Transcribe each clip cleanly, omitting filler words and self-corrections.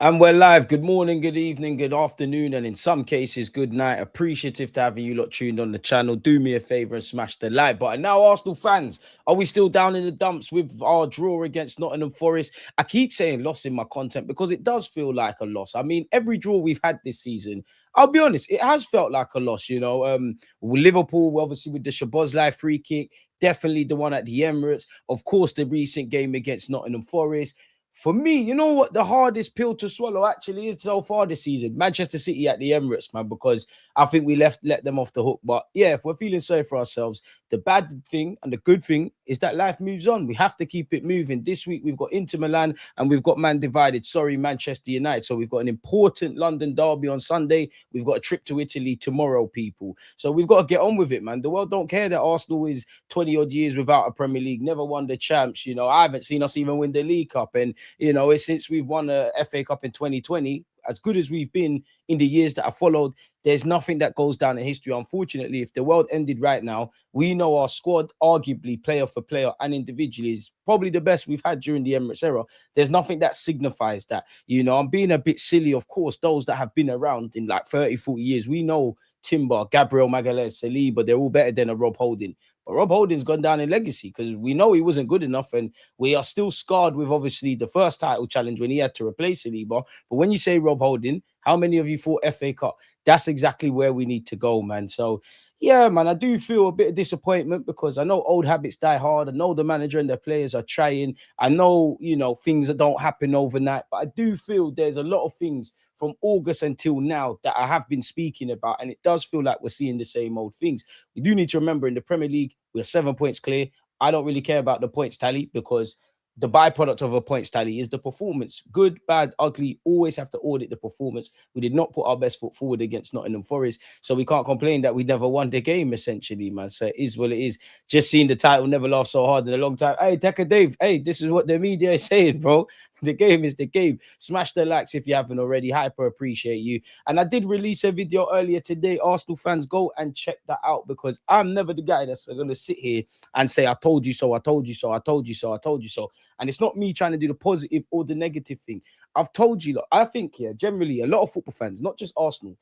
And we're live. Good morning, good evening, good afternoon, and in some cases, good night. Appreciative to having you lot tuned on the channel. Do me a favor and smash the like button. Now, Arsenal fans, are we still down in the dumps with our draw against Nottingham Forest? I keep saying loss in my content because it does feel like a loss. I mean, every draw we've had this season, I'll be honest, it has felt like a loss. With Liverpool, obviously with the Szoboszlai free kick, definitely the one at the Emirates. Of course, the recent game against Nottingham Forest. For me, you know what the hardest pill to swallow actually is so far this season? Manchester City at the Emirates, man, because I think we let them off the hook. But yeah, if we're feeling sorry for ourselves, the bad thing and the good thing is that life moves on. We have to keep it moving. This week we've got Inter Milan and we've got Man Divided. Sorry, Manchester United. So we've got an important London derby on Sunday. We've got a trip to Italy tomorrow, people. So we've got to get on with it, man. The world don't care that Arsenal is 20 odd years without a Premier League, never won the champs. I haven't seen us even win the League Cup. And it's since we've won a FA Cup in 2020, as good as we've been in the years that have followed, there's nothing that goes down in history. Unfortunately, if the world ended right now, we know our squad, arguably player for player and individually, is probably the best we've had during the Emirates era. There's nothing that signifies that. I'm being a bit silly, of course. Those that have been around in like 30, 40 years, we know Timber, Gabriel Magalhaes, Saliba, they're all better than a Rob Holding. But Rob Holding's gone down in legacy because we know he wasn't good enough, and we are still scarred with obviously the first title challenge when he had to replace Saliba. But when you say Rob Holding, how many of you thought FA Cup? That's exactly where we need to go, man. So yeah, man, I do feel a bit of disappointment because I know old habits die hard. I know the manager and the players are trying. I know, things that don't happen overnight, but I do feel there's a lot of things from August until now that I have been speaking about, and it does feel like we're seeing the same old things. We do need to remember in the Premier League, we're 7 points clear. I don't really care about the points tally because the byproduct of a points tally is the performance. Good, bad, ugly, always have to audit the performance. We did not put our best foot forward against Nottingham Forest, so we can't complain that we never won the game, essentially, man. So it is what it is. Just seeing the title never laughed so hard in a long time. Hey, Tekka Dave, hey, this is what the media is saying, bro. The game is the game. Smash the likes if you haven't already. Hyper appreciate you. And I did release a video earlier today. Arsenal fans, go and check that out because I'm never the guy that's going to sit here and say, I told you so, I told you so, I told you so, I told you so. And it's not me trying to do the positive or the negative thing. I've told you, look, I think, yeah, generally, a lot of football fans, not just Arsenal,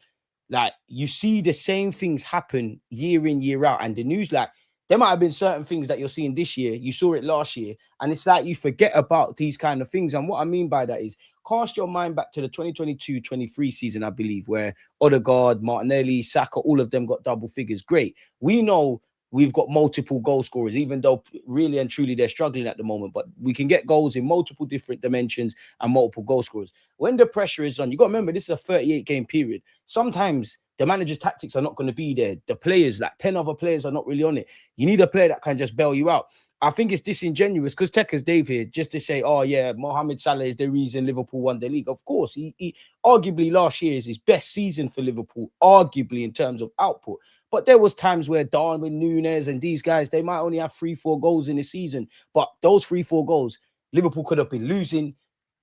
like you see the same things happen year in, year out. And the news, like, there might have been certain things that you're seeing this year. You saw it last year. And it's like you forget about these kind of things. And what I mean by that is cast your mind back to the 2022-23 season, I believe, where Odegaard, Martinelli, Saka, all of them got double figures. Great. We know we've got multiple goal scorers, even though really and truly they're struggling at the moment. But we can get goals in multiple different dimensions and multiple goal scorers. When the pressure is on, you got to remember, this is a 38-game period. Sometimes the manager's tactics are not going to be there. The players, like 10 other players, are not really on it. You need a player that can just bail you out. I think it's disingenuous because Tekka's Dave here just to say, oh, yeah, Mohamed Salah is the reason Liverpool won the league. Of course, he arguably last year is his best season for Liverpool, arguably in terms of output. But there was times where Darwin Núñez and these guys, they might only have 3-4 goals in a season. But those 3-4 goals, Liverpool could have been losing.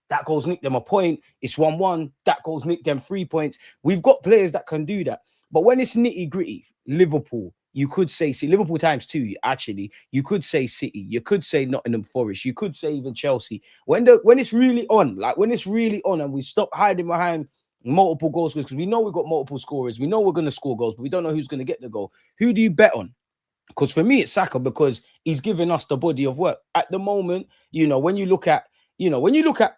That goes nick them a point. It's 1-1. That goes nick them 3 points. We've got players that can do that. But when it's nitty gritty, Liverpool, you could say Liverpool times two, actually. You could say City. You could say Nottingham Forest. You could say even Chelsea. When it's really on, like when it's really on and we stop hiding behind multiple goals, because we know we've got multiple scorers. We know we're going to score goals, but we don't know who's going to get the goal. Who do you bet on? Because for me, it's Saka because he's giving us the body of work. At the moment, when you look at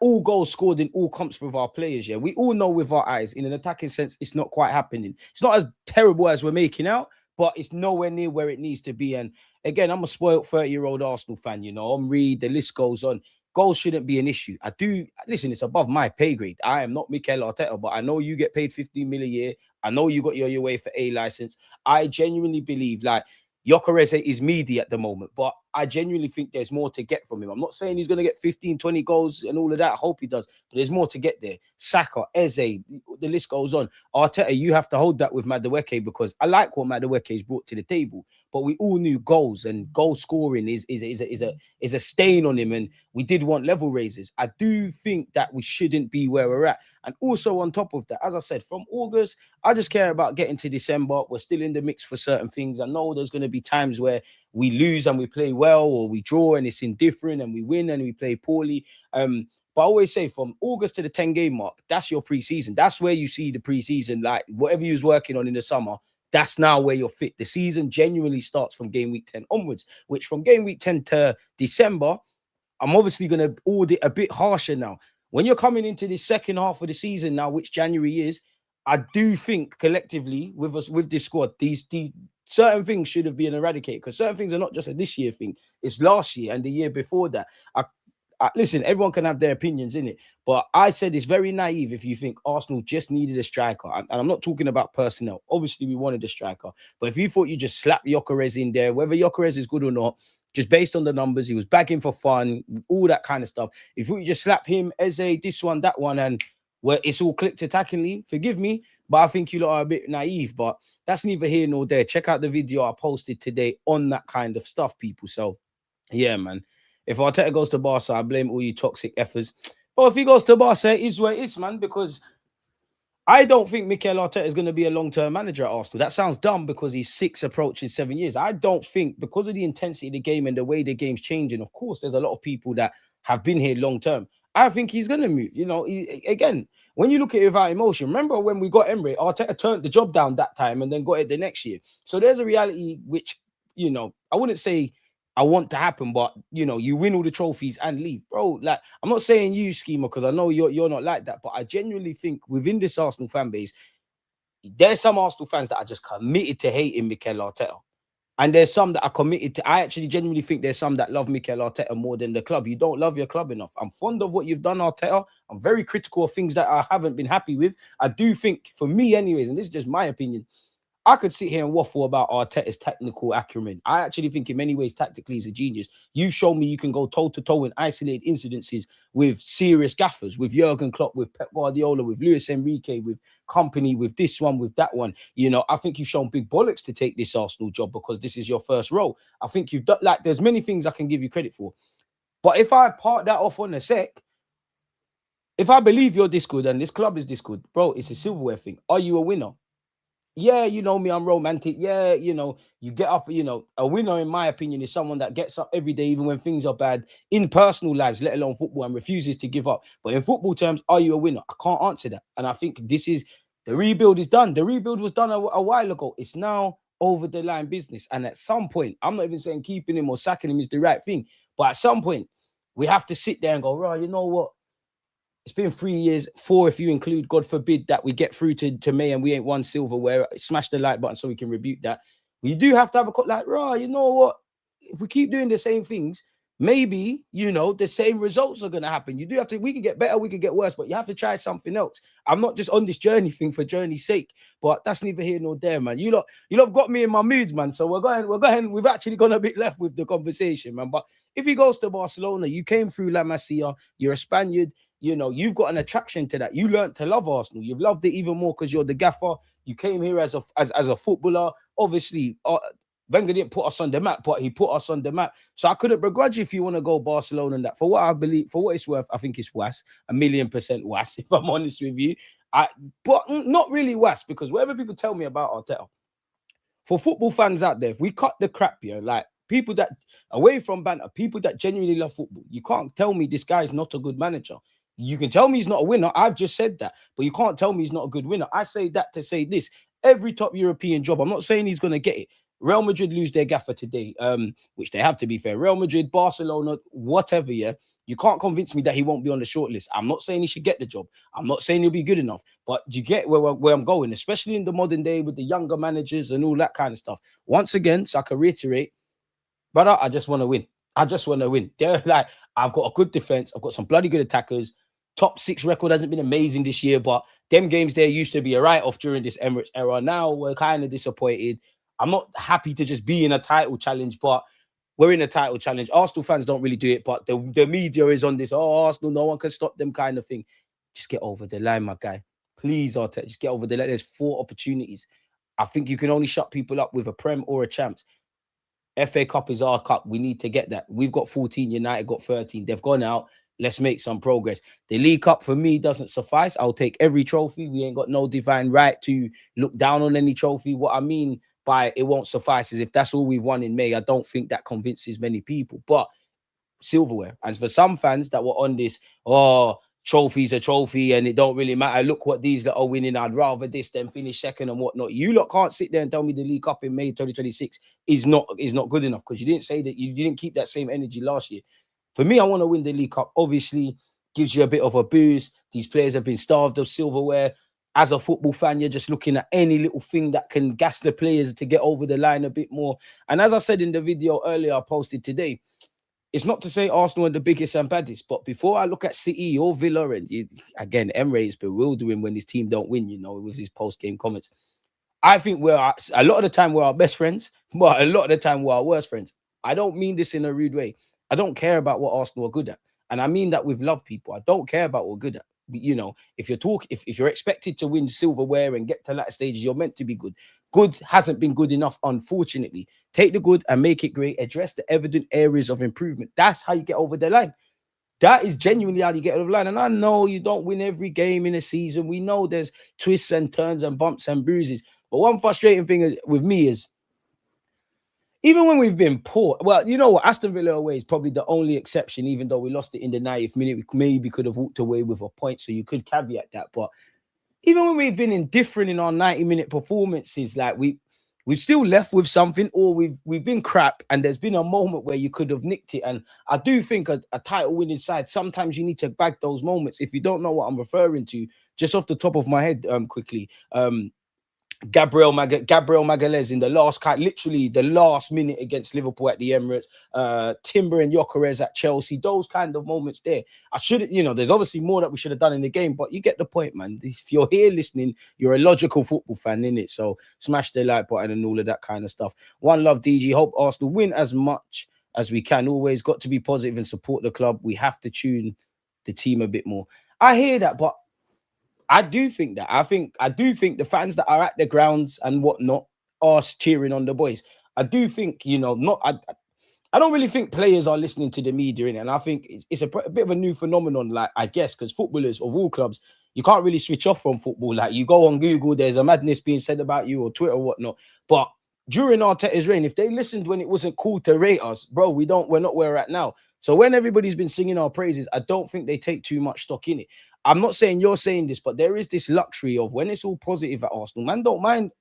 all goals scored in all comps with our players, yeah, we all know with our eyes, in an attacking sense, it's not quite happening. It's not as terrible as we're making out, but it's nowhere near where it needs to be. And again, I'm a spoiled 30-year-old Arsenal fan, Henry, the list goes on. Goals shouldn't be an issue. I do, listen, it's above my pay grade. I am not Mikel Arteta, but I know you get paid 15 million a year. I know you got your UEFA A license. I genuinely believe, like, Gyökeres is meaty at the moment, but I genuinely think there's more to get from him. I'm not saying he's going to get 15, 20 goals and all of that. I hope he does, but there's more to get there. Saka, Eze, the list goes on. Arteta, you have to hold that with Madueke because I like what Madueke's brought to the table, but we all knew goals and goal scoring is a stain on him, and we did want level raises. I do think that we shouldn't be where we're at. And also on top of that, as I said, from August, I just care about getting to December. We're still in the mix for certain things. I know there's going to be times where we lose and we play well, or we draw and it's indifferent, and we win and we play poorly. But I always say from August to the 10-game mark, that's your preseason. That's where you see the preseason, like whatever you was working on in the summer. That's now where you're fit. The season genuinely starts from game week 10 onwards, which from game week 10 to December, I'm obviously going to audit a bit harsher now. When you're coming into the second half of the season now, which January is, I do think collectively with us, with this squad, these certain things should have been eradicated, because certain things are not just a this year thing. It's last year and the year before that. Listen, everyone can have their opinions in it, but I said it's very naive if you think Arsenal just needed a striker. And I'm not talking about personnel. Obviously, we wanted a striker, but if you thought you just slap Gyökeres in there, whether Gyökeres is good or not, just based on the numbers, he was bagging for fun, all that kind of stuff. If you just slap him, Eze, this one, that one, and where it's all clicked attackingly, forgive me, but I think you lot are a bit naive. But that's neither here nor there. Check out the video I posted today on that kind of stuff, people. So, yeah, man. If Arteta goes to Barca, I blame all you toxic effers. But if he goes to Barca, it is where it is, man, because I don't think Mikel Arteta is going to be a long-term manager at Arsenal. That sounds dumb because he's 6 approaching 7 years. I don't think, because of the intensity of the game and the way the game's changing, of course, there's a lot of people that have been here long-term. I think he's going to move. You know, again, when you look at it without emotion, remember when we got Emery, Arteta turned the job down that time and then got it the next year. So there's a reality which, you know, I wouldn't say I want to happen, but you know, you win all the trophies and leave, bro. Like, I'm not saying you, Schema, because I know you're not like that, but I genuinely think within this Arsenal fan base, there's some Arsenal fans that are just committed to hating Mikel Arteta, and there's some that are committed to. I actually genuinely think there's some that love Mikel Arteta more than the club. You don't love your club enough. I'm fond of what you've done, Arteta. I'm very critical of things that I haven't been happy with. I do think, for me, anyways, and this is just my opinion, I could sit here and waffle about Arteta's technical acumen. I actually think in many ways, tactically, he's a genius. You show me you can go toe-to-toe in isolated incidences with serious gaffers, with Jurgen Klopp, with Pep Guardiola, with Luis Enrique, with company, with this one, with that one. You know, I think you've shown big bollocks to take this Arsenal job because this is your first role. I think you've done, like, there's many things I can give you credit for. But if I part that off on a sec, if I believe you're this good and this club is this good, bro, it's a silverware thing. Are you a winner? Yeah, you know me, I'm romantic. Yeah, you know, you get up, you know, a winner, in my opinion, is someone that gets up every day, even when things are bad in personal lives, let alone football, and refuses to give up. But in football terms, are you a winner? I can't answer that. And I think this is, the rebuild is done. The rebuild was done a while ago. It's now over the line business. And at some point, I'm not even saying keeping him or sacking him is the right thing. But at some point, we have to sit there and go, right, you know what? It's been 3 years, 4 if you include, God forbid, that we get through to May and we ain't won silverware. Smash the like button so we can rebuke that. We do have to have a cut like, right, you know what? If we keep doing the same things, maybe, you know, the same results are going to happen. You do have to, we can get better, we can get worse, but you have to try something else. I'm not just on this journey thing for journey's sake, but that's neither here nor there, man. You lot got me in my mood, man. So we're going, we've actually gone a bit left with the conversation, man. But if he goes to Barcelona, you came through La Masia, you're a Spaniard. You know, you've got an attraction to that. You learned to love Arsenal. You've loved it even more because you're the gaffer. You came here as a footballer. Obviously, Wenger didn't put us on the map, but he put us on the map. So I couldn't begrudge you if you want to go Barcelona and that. For what I believe, for what it's worth, I think it's was 1,000,000% was, if I'm honest with you. But not really was, because whatever people tell me about Arteta, for football fans out there, if we cut the crap here, like people that, away from banter, people that genuinely love football, you can't tell me this guy is not a good manager. You can tell me he's not a winner. I've just said that. But you can't tell me he's not a good winner. I say that to say this. Every top European job, I'm not saying he's going to get it. Real Madrid lose their gaffer today, which they have, to be fair. Real Madrid, Barcelona, whatever, yeah. You can't convince me that he won't be on the shortlist. I'm not saying he should get the job. I'm not saying he'll be good enough. But you get where I'm going, especially in the modern day with the younger managers and all that kind of stuff. Once again, so I can reiterate, brother, I just want to win. I just want to win. They're like, I've got a good defense. I've got some bloody good attackers. Top 6 record hasn't been amazing this year, but them games there used to be a write-off during this Emirates era. Now we're kind of disappointed. I'm not happy to just be in a title challenge, but we're in a title challenge. Arsenal fans don't really do it, but the media is on this, oh, Arsenal, no one can stop them kind of thing. Just get over the line, my guy. Please, Arteta, just get over the line. There's 4 opportunities. I think you can only shut people up with a Prem or a Champs. FA Cup is our cup. We need to get that. We've got 14, United got 13. They've gone out. Let's make some progress. The League Cup for me doesn't suffice. I'll take every trophy. We ain't got no divine right to look down on any trophy. What I mean by it won't suffice is if that's all we've won in May, I don't think that convinces many people. But silverware. And for some fans that were on this, oh, trophy's a trophy and it don't really matter. Look what these that are winning. I'd rather this than finish second and whatnot. You lot can't sit there and tell me the League Cup in May 2026 is not good enough, because you didn't say that. You didn't keep that same energy last year. For me, I want to win the League Cup. Obviously, gives you a bit of a boost. These players have been starved of silverware. As a football fan, you're just looking at any little thing that can gas the players to get over the line a bit more. And as I said in the video earlier I posted today, it's not to say Arsenal are the biggest and baddest, but before I look at City or Villa, and again, Emre is bewildering when his team don't win, with his post-game comments. I think a lot of the time we're our best friends, but a lot of the time we're our worst friends. I don't mean this in a rude way. I don't care about what Arsenal are good at. And I mean that with love, people. I don't care about what we're good at. If you're expected to win silverware and get to latter stages, you're meant to be good. Good hasn't been good enough, unfortunately. Take the good and make it great. Address the evident areas of improvement. That's how you get over the line. That is genuinely how you get over the line. And I know you don't win every game in a season. We know there's twists and turns and bumps and bruises. But one frustrating thing with me is, even when we've been poor, well, you know what? Aston Villa away is probably the only exception, even though we lost it in the 90th minute. We maybe could have walked away with a point, so you could caveat that. But even when we've been indifferent in our 90-minute performances, like we've still left with something, or we've been crap, and there's been a moment where you could have nicked it. And I do think a title-winning side, sometimes you need to bag those moments. If you don't know what I'm referring to, just off the top of my head, quickly, Gabriel Magalhaes in the literally the last minute against Liverpool at the Emirates, Timber and Gyökeres at Chelsea, those kind of moments there. There's obviously more that we should have done in the game, but you get the point, man. If you're here listening, you're a logical football fan, innit? So smash the like button and all of that kind of stuff. One love, DG. Hope Arsenal win as much as we can. Always got to be positive and support the club. We have to tune the team a bit more. I hear that, but I do think that. I do think the fans that are at the grounds and whatnot are cheering on the boys. I do think, I don't really think players are listening to the media, innit? And I think it's a bit of a new phenomenon, like, I guess, because footballers of all clubs, you can't really switch off from football. Like, you go on Google, there's a madness being said about you, or Twitter or whatnot. But during Arteta's reign, if they listened when it wasn't cool to rate us, bro, we're not where we're at now. So when everybody's been singing our praises, I don't think they take too much stock in it. I'm not saying you're saying this, but there is this luxury of when it's all positive at Arsenal, man, don't mind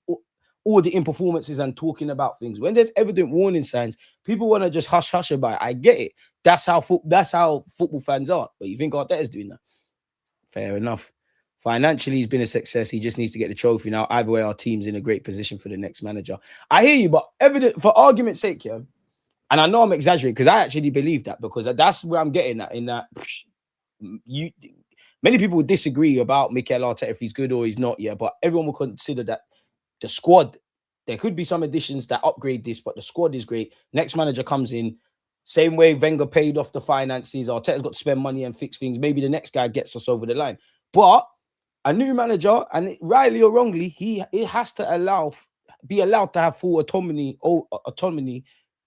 auditing performances and talking about things. When there's evident warning signs, people want to just hush about it. I get it. That's how football fans are. But you think Arteta's doing that? Fair enough. Financially, he's been a success. He just needs to get the trophy now. Either way, our team's in a great position for the next manager. I hear you, but for argument's sake, yeah, and I know I'm exaggerating because I actually believe that, because that's where I'm getting at. In that, many people would disagree about Mikel Arteta if he's good or he's not, yeah, but everyone will consider that the squad, there could be some additions that upgrade this, but the squad is great. Next manager comes in, same way Wenger paid off the finances, Arteta's got to spend money and fix things. Maybe the next guy gets us over the line. But a new manager, and rightly or wrongly, he has to be allowed to have full autonomy,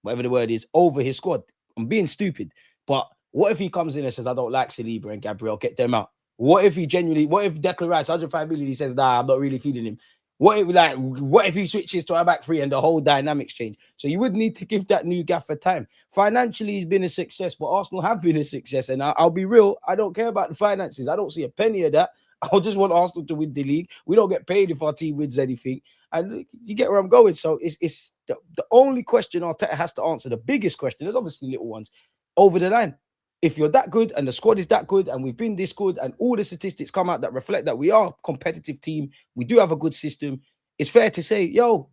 whatever the word is, over his squad. I'm being stupid. But what if he comes in and says, I don't like Saliba and Gabriel, get them out? What if Declan Rice, 105 million, he says, nah, I'm not really feeding him? What if he switches to a back three and the whole dynamics change? So you would need to give that new gaffer time. Financially, he's been a success, but Arsenal have been a success. And I'll be real, I don't care about the finances. I don't see a penny of that. I just want Arsenal to win the league. We don't get paid if our team wins anything. And you get where I'm going. So it's the only question Arteta has to answer, the biggest question, there's obviously little ones, over the line. If you're that good and the squad is that good and we've been this good and all the statistics come out that reflect that we are a competitive team, we do have a good system, it's fair to say, yo,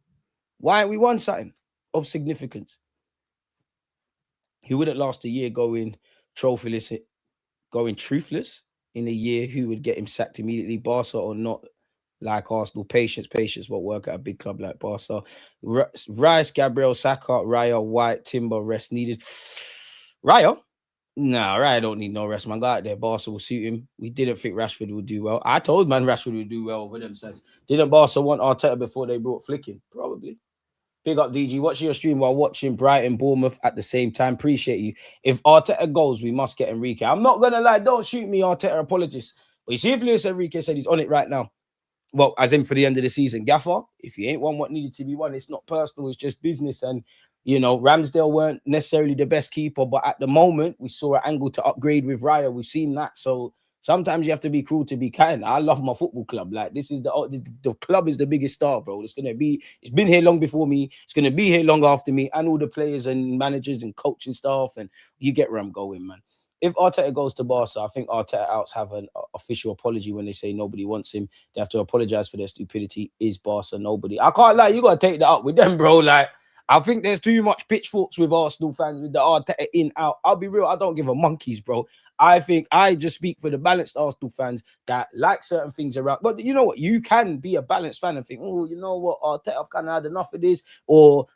why aren't we won something of significance? He wouldn't last a year going trophyless, going truthless in a year. Who would get him sacked immediately, Barca or not? Like Arsenal, patience won't work at a big club like Barca. Rice, Gabriel, Saka, Raya, White, Timber, rest needed. Raya? Nah, Raya don't need no rest, man. Go out there. Barca will suit him. We didn't think Rashford would do well. I told man Rashford would do well over them sides. Didn't Barca want Arteta before they brought Flicking? Probably. Big up, DG. Watching your stream while watching Brighton, Bournemouth at the same time. Appreciate you. If Arteta goes, we must get Enrique. I'm not going to lie. Don't shoot me, Arteta apologists. But you see, if Luis Enrique said he's on it right now, well, as in for the end of the season, Gaffer, if you ain't won what needed to be won, it's not personal, it's just business. And You know, Ramsdale weren't necessarily the best keeper, but at the moment we saw an angle to upgrade with Raya. We've seen that. So sometimes you have to be cruel to be kind. I love my football club. Like, this is the club is the biggest star, bro. It's been here long before me. It's gonna be here long after me, and all the players and managers and coaching staff. And you get where I'm going, man. If Arteta goes to Barca, I think Arteta outs have an official apology when they say nobody wants him. They have to apologize for their stupidity. Is Barca nobody? I can't lie. You got to take that up with them, bro. Like, I think there's too much pitchforks with Arsenal fans with the Arteta in, out. I'll be real. I don't give a monkeys, bro. I think I just speak for the balanced Arsenal fans that like certain things around. But you know what? You can be a balanced fan and think, oh, you know what? Arteta, I've kind of had enough of this. Or,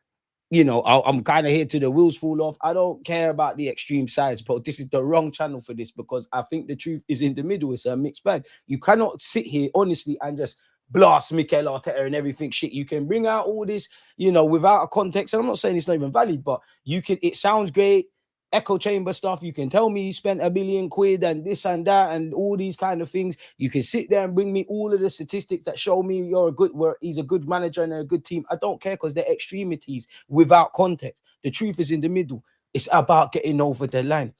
you know, I'm kind of here to the wheels fall off. I don't care about the extreme sides, but this is the wrong channel for this, because I think the truth is in the middle. It's a mixed bag. You cannot sit here honestly and just blast Mikel Arteta and everything shit. You can bring out all this, you know, without a context. And I'm not saying it's not even valid, but you can, it sounds great. Echo chamber stuff. You can tell me you spent £1 billion and this and that and all these kind of things. You can sit there and bring me all of the statistics that show me he's a good manager and a good team. I don't care, because they're extremities without context. The truth is in the middle. It's about getting over the line.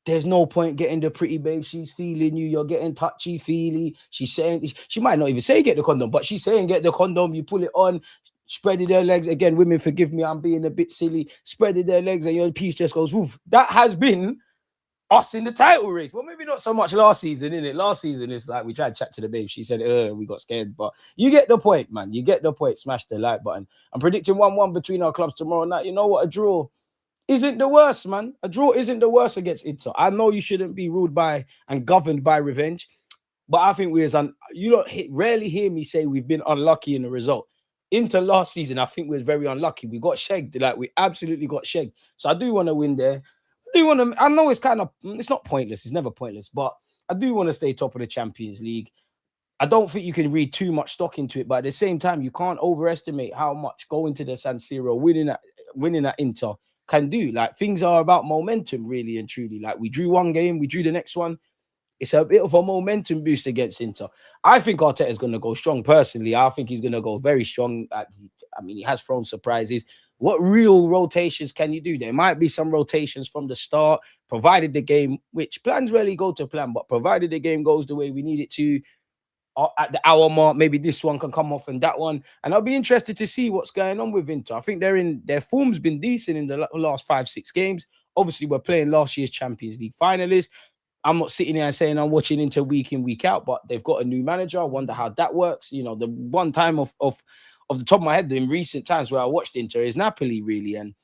There's no point getting the pretty babe. She's feeling you. You're getting touchy feely. She's saying, she might not even say get the condom, but she's saying get the condom. You pull it on, spreading their legs. Again, women, forgive me, I'm being a bit silly. Spreading their legs and your piece just goes woof. That has been us in the title race. Well, maybe not so much last season, innit? Last season, it's like we tried to chat to the babe. She said, we got scared. But you get the point, man. You get the point. Smash the like button. I'm predicting 1-1 between our clubs tomorrow night. You know what? A draw isn't the worst, man. A draw isn't the worst against Inter. I know you shouldn't be ruled by and governed by revenge, but I think you don't rarely hear me say we've been unlucky in the result. Inter last season, I think we was very unlucky. We got shagged. Like, we absolutely got shagged. So I do want to win there. I know it's not pointless. It's never pointless, but I do want to stay top of the Champions League. I don't think you can read too much stock into it, but at the same time, you can't overestimate how much going to the San Siro, winning at Inter can do. Like, things are about momentum, really and truly. Like, we drew one game, we drew the next one. It's a bit of a momentum boost against Inter. I think Arteta is going to go strong. Personally, I think he's going to go very strong. He has thrown surprises. What real rotations can you do? There might be some rotations from the start, provided the game, which plans rarely go to plan, but provided the game goes the way we need it to, at the hour mark, maybe this one can come off and that one. And I'll be interested to see what's going on with Inter. I think their form's been decent in the last 5-6 games. Obviously, we're playing last year's Champions League finalists. I'm not sitting here and saying I'm watching Inter week in, week out, but they've got a new manager. I wonder how that works. You know, the one time of the top of my head in recent times where I watched Inter is Napoli, really. And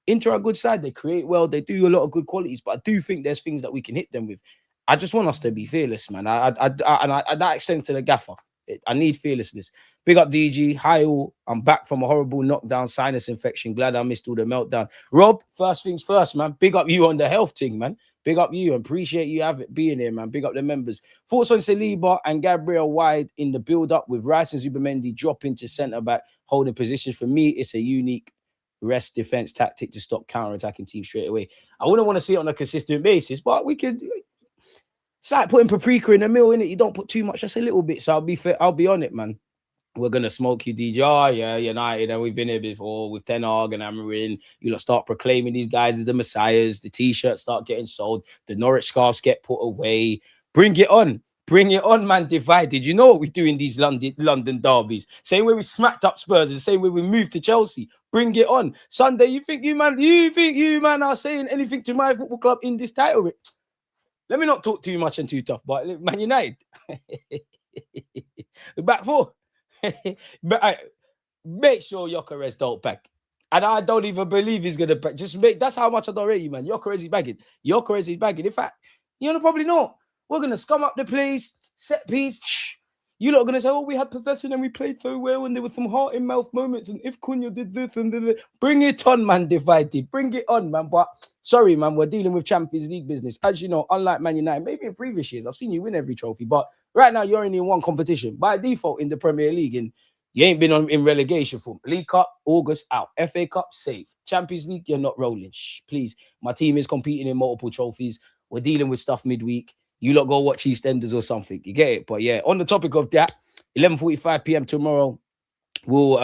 Inter are a good side. They create well. They do a lot of good qualities, but I do think there's things that we can hit them with. I just want us to be fearless, man. And that extends to the gaffer. I need fearlessness. Big up DG. Hi all. I'm back from a horrible knockdown, sinus infection. Glad I missed all the meltdown. Rob, first things first, man. Big up you on the health thing, man. Big up you. Appreciate you being here, man. Big up the members. Thoughts on Saliba and Gabriel wide in the build-up with Rice and Zubimendi dropping to centre-back, holding positions. For me, it's a unique rest defense tactic to stop counter-attacking teams straight away. I wouldn't want to see it on a consistent basis, but we could. It's like putting paprika in a meal, innit? You don't put too much, just a little bit. So I'll be fair, I'll be on it, man. We're gonna smoke you, DJ. Oh, yeah, United, and we've been here before with Ten Hag and Amarin. You lot start proclaiming these guys as the messiahs. The t-shirts start getting sold. The Norwich scarves get put away. Bring it on. Bring it on, man. Divided. You know what we do in these London derbies. Same way we smacked up Spurs, the same way we moved to Chelsea. Bring it on. Sunday, you think you man are saying anything to my football club in this title? Let me not talk too much and too tough, but Man United. Back four. But make sure Gyökeres don't back. And I don't even believe he's going to back. That's how much I don't rate you, man. Gyökeres is bagging. Gyökeres is bagging. In fact, you know, probably not. We're going to scum up the place, set piece. You lot are going to say, oh, we had possession and we played so well and there were some heart-in-mouth moments and if Cunha did this and did it. Bring it on, man, Divided. Bring it on, man. But sorry, man, we're dealing with Champions League business. As you know, unlike Man United, maybe in previous years, I've seen you win every trophy, but right now you're only in one competition. By default in the Premier League, and you ain't been in relegation form. League Cup, August, out. FA Cup, safe. Champions League, you're not rolling. Shh, please. My team is competing in multiple trophies. We're dealing with stuff midweek. You lot go watch EastEnders or something. You get it? But yeah, on the topic of that, 11:45 p.m. tomorrow, we'll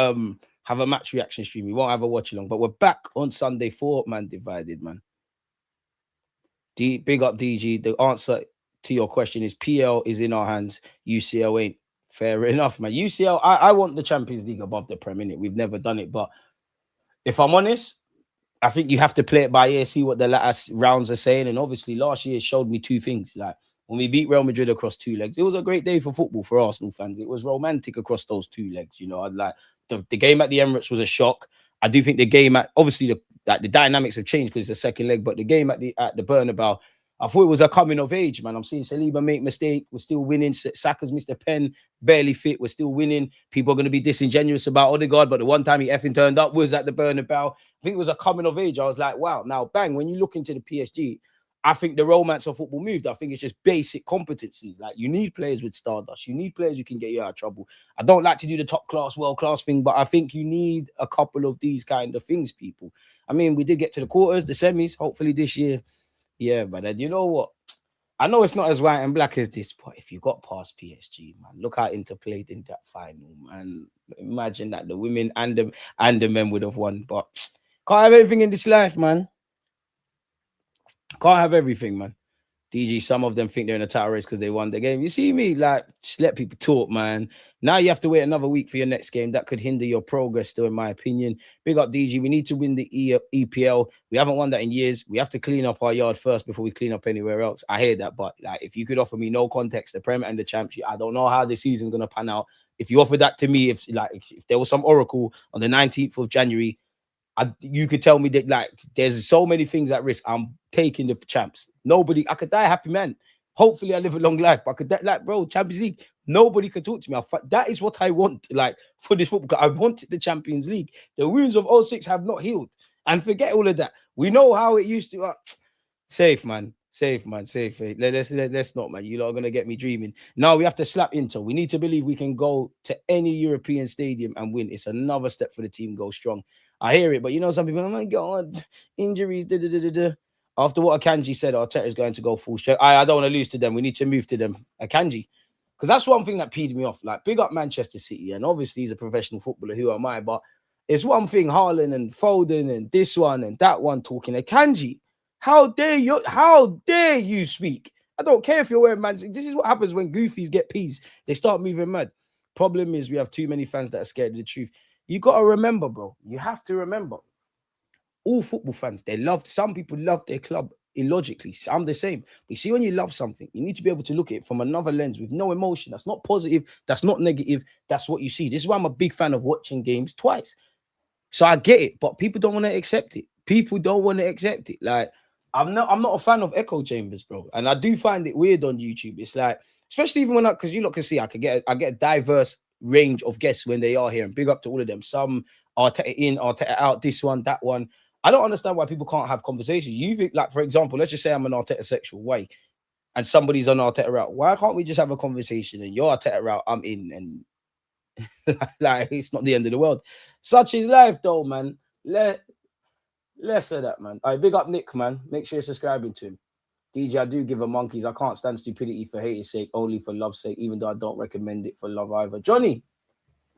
have a match reaction stream. We won't have a watch along, but we're back on Sunday for Man Divided, man. Big up DG. The answer to your question is PL is in our hands. UCL ain't. Fair enough, man. UCL, I want the Champions League above the Premier League. We've never done it, but if I'm honest, I think you have to play it by ear, see what the last rounds are saying. And obviously, last year showed me two things. Like when we beat Real Madrid across two legs, it was a great day for football for Arsenal fans. It was romantic across those two legs. You know, I'd like the game at the Emirates was a shock. I do think the game at obviously the dynamics have changed because it's the second leg, but the game at the Bernabeu, I thought it was a coming of age, man. I'm seeing Saliba make mistake. We're still winning. Saka's missed a pen, barely fit. We're still winning. People are going to be disingenuous about Odegaard, but the one time he effing turned up was at the Bernabeu. I think it was a coming of age. I was like, wow. Now, bang, when you look into the PSG, I think the romance of football moved. I think it's just basic competencies. Like you need players with stardust. You need players who can get you out of trouble. I don't like to do the top class, world class thing, but I think you need a couple of these kind of things, people. I mean, we did get to the quarters, the semis, hopefully this year. Yeah, but you know what? I know it's not as white and black as this, but if you got past PSG, man, look how Inter played in that final, man. Imagine that the women and the men would have won, but can't have everything in this life, man. Can't have everything, man. DG, some of them think they're in a title race because they won the game. You see me? Like, just let people talk, man. Now you have to wait another week for your next game. That could hinder your progress still, in my opinion. Big up, DG. We need to win the EPL. We haven't won that in years. We have to clean up our yard first before we clean up anywhere else. I hear that, but like, if you could offer me no context, the Premier and the Champs, I don't know how the season's going to pan out. If you offer that to me, if there was some oracle on the 19th of January, you could tell me that like there's so many things at risk. I'm taking the Champs. Nobody, I could die a happy man. Hopefully, I live a long life. But I could die, like, bro, Champions League. Nobody can talk to me. That is what I want. Like for this football, I wanted the Champions League. The wounds of 06 have not healed. And forget all of that. We know how it used to. Safe, man. Safe, man. Safe. Let's not, man. You lot are gonna get me dreaming. Now we have to slap Inter. We need to believe we can go to any European stadium and win. It's another step for the team. Go strong. I hear it, but you know, some people, oh my God, injuries. After what Akanji said, Arteta is going to go full strength. I don't want to lose to them. We need to move to them. Akanji. Because that's one thing that peed me off. Like, big up Manchester City. And obviously, he's a professional footballer. Who am I? But it's one thing, Haaland and Foden and this one and that one talking. Akanji, how dare you? How dare you speak? I don't care if you're wearing Man City. This is what happens when goofies get peas. They start moving mad. Problem is, we have too many fans that are scared of the truth. You got to remember, bro. You have to remember. All football fans, some people love their club illogically. I'm the same. But you see, when you love something, you need to be able to look at it from another lens with no emotion. That's not positive. That's not negative. That's what you see. This is why I'm a big fan of watching games twice. So I get it, but people don't want to accept it. People don't want to accept it. Like, I'm not a fan of echo chambers, bro. And I do find it weird on YouTube. It's like, especially even when because you lot can see, I get a diverse range of guests when they are here, and big up to all of them. Some Arteta in, Arteta out, this one, that one. I don't understand why people can't have conversations. You think, like, for example, let's just say I'm an Arteta sexual way, and somebody's on Arteta out. Why can't we just have a conversation and you're Arteta out, I'm in, and like it's not the end of the world. Such is life, though, man. Less of that, man. I big up Nick, man. Make sure you're subscribing to him. DJ, I do give a monkeys. I can't stand stupidity for hate's sake, only for love's sake, even though I don't recommend it for love either. Johnny,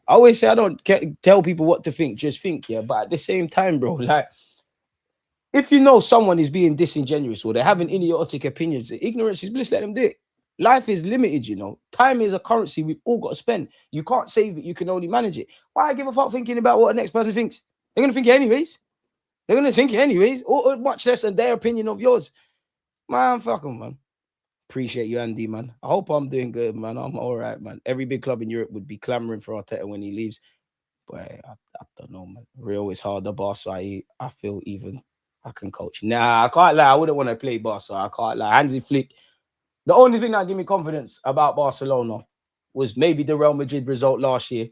I always say I don't tell people what to think, just think, yeah. But at the same time, bro, like, if you know someone is being disingenuous or they're having idiotic opinions, ignorance is bliss, let them do it. Life is limited, you know. Time is a currency we've all got to spend. You can't save it, you can only manage it. Why give a fuck thinking about what the next person thinks? They're going to think it anyways. Or much less than their opinion of yours. Man, fuck them, man. Appreciate you, Andy, man. I hope I'm doing good, man. I'm all right, man. Every big club in Europe would be clamoring for Arteta when he leaves. But I don't know, man. Real is hard. The Barca, I feel even I can coach. Nah, I can't lie. I wouldn't want to play Barca. I can't lie. Hansi Flick. The only thing that gave me confidence about Barcelona was maybe the Real Madrid result last year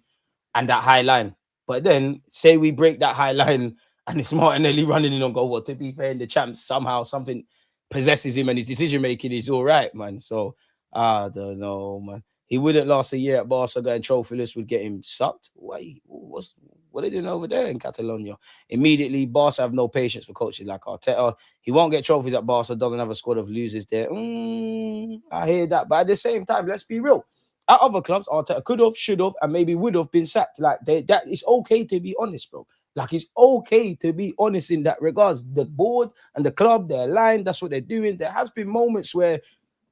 and that high line. But then, say we break that high line and it's Martinelli running in on goal. Well, to be fair, in the Champs, somehow something possesses him and his decision-making is all right, man. So, I don't know, man. He wouldn't last a year at Barca, going trophyless would get him sucked. What are they doing over there in Catalonia? Immediately, Barca have no patience for coaches like Arteta. He won't get trophies at Barca, doesn't have a squad of losers there. I hear that. But at the same time, let's be real. At other clubs, Arteta could have, should have, and maybe would have been sacked. Like that, it's okay to be honest, bro. Like it's okay to be honest in that regards. The board and the club, they're aligned. That's what they're doing. There has been moments where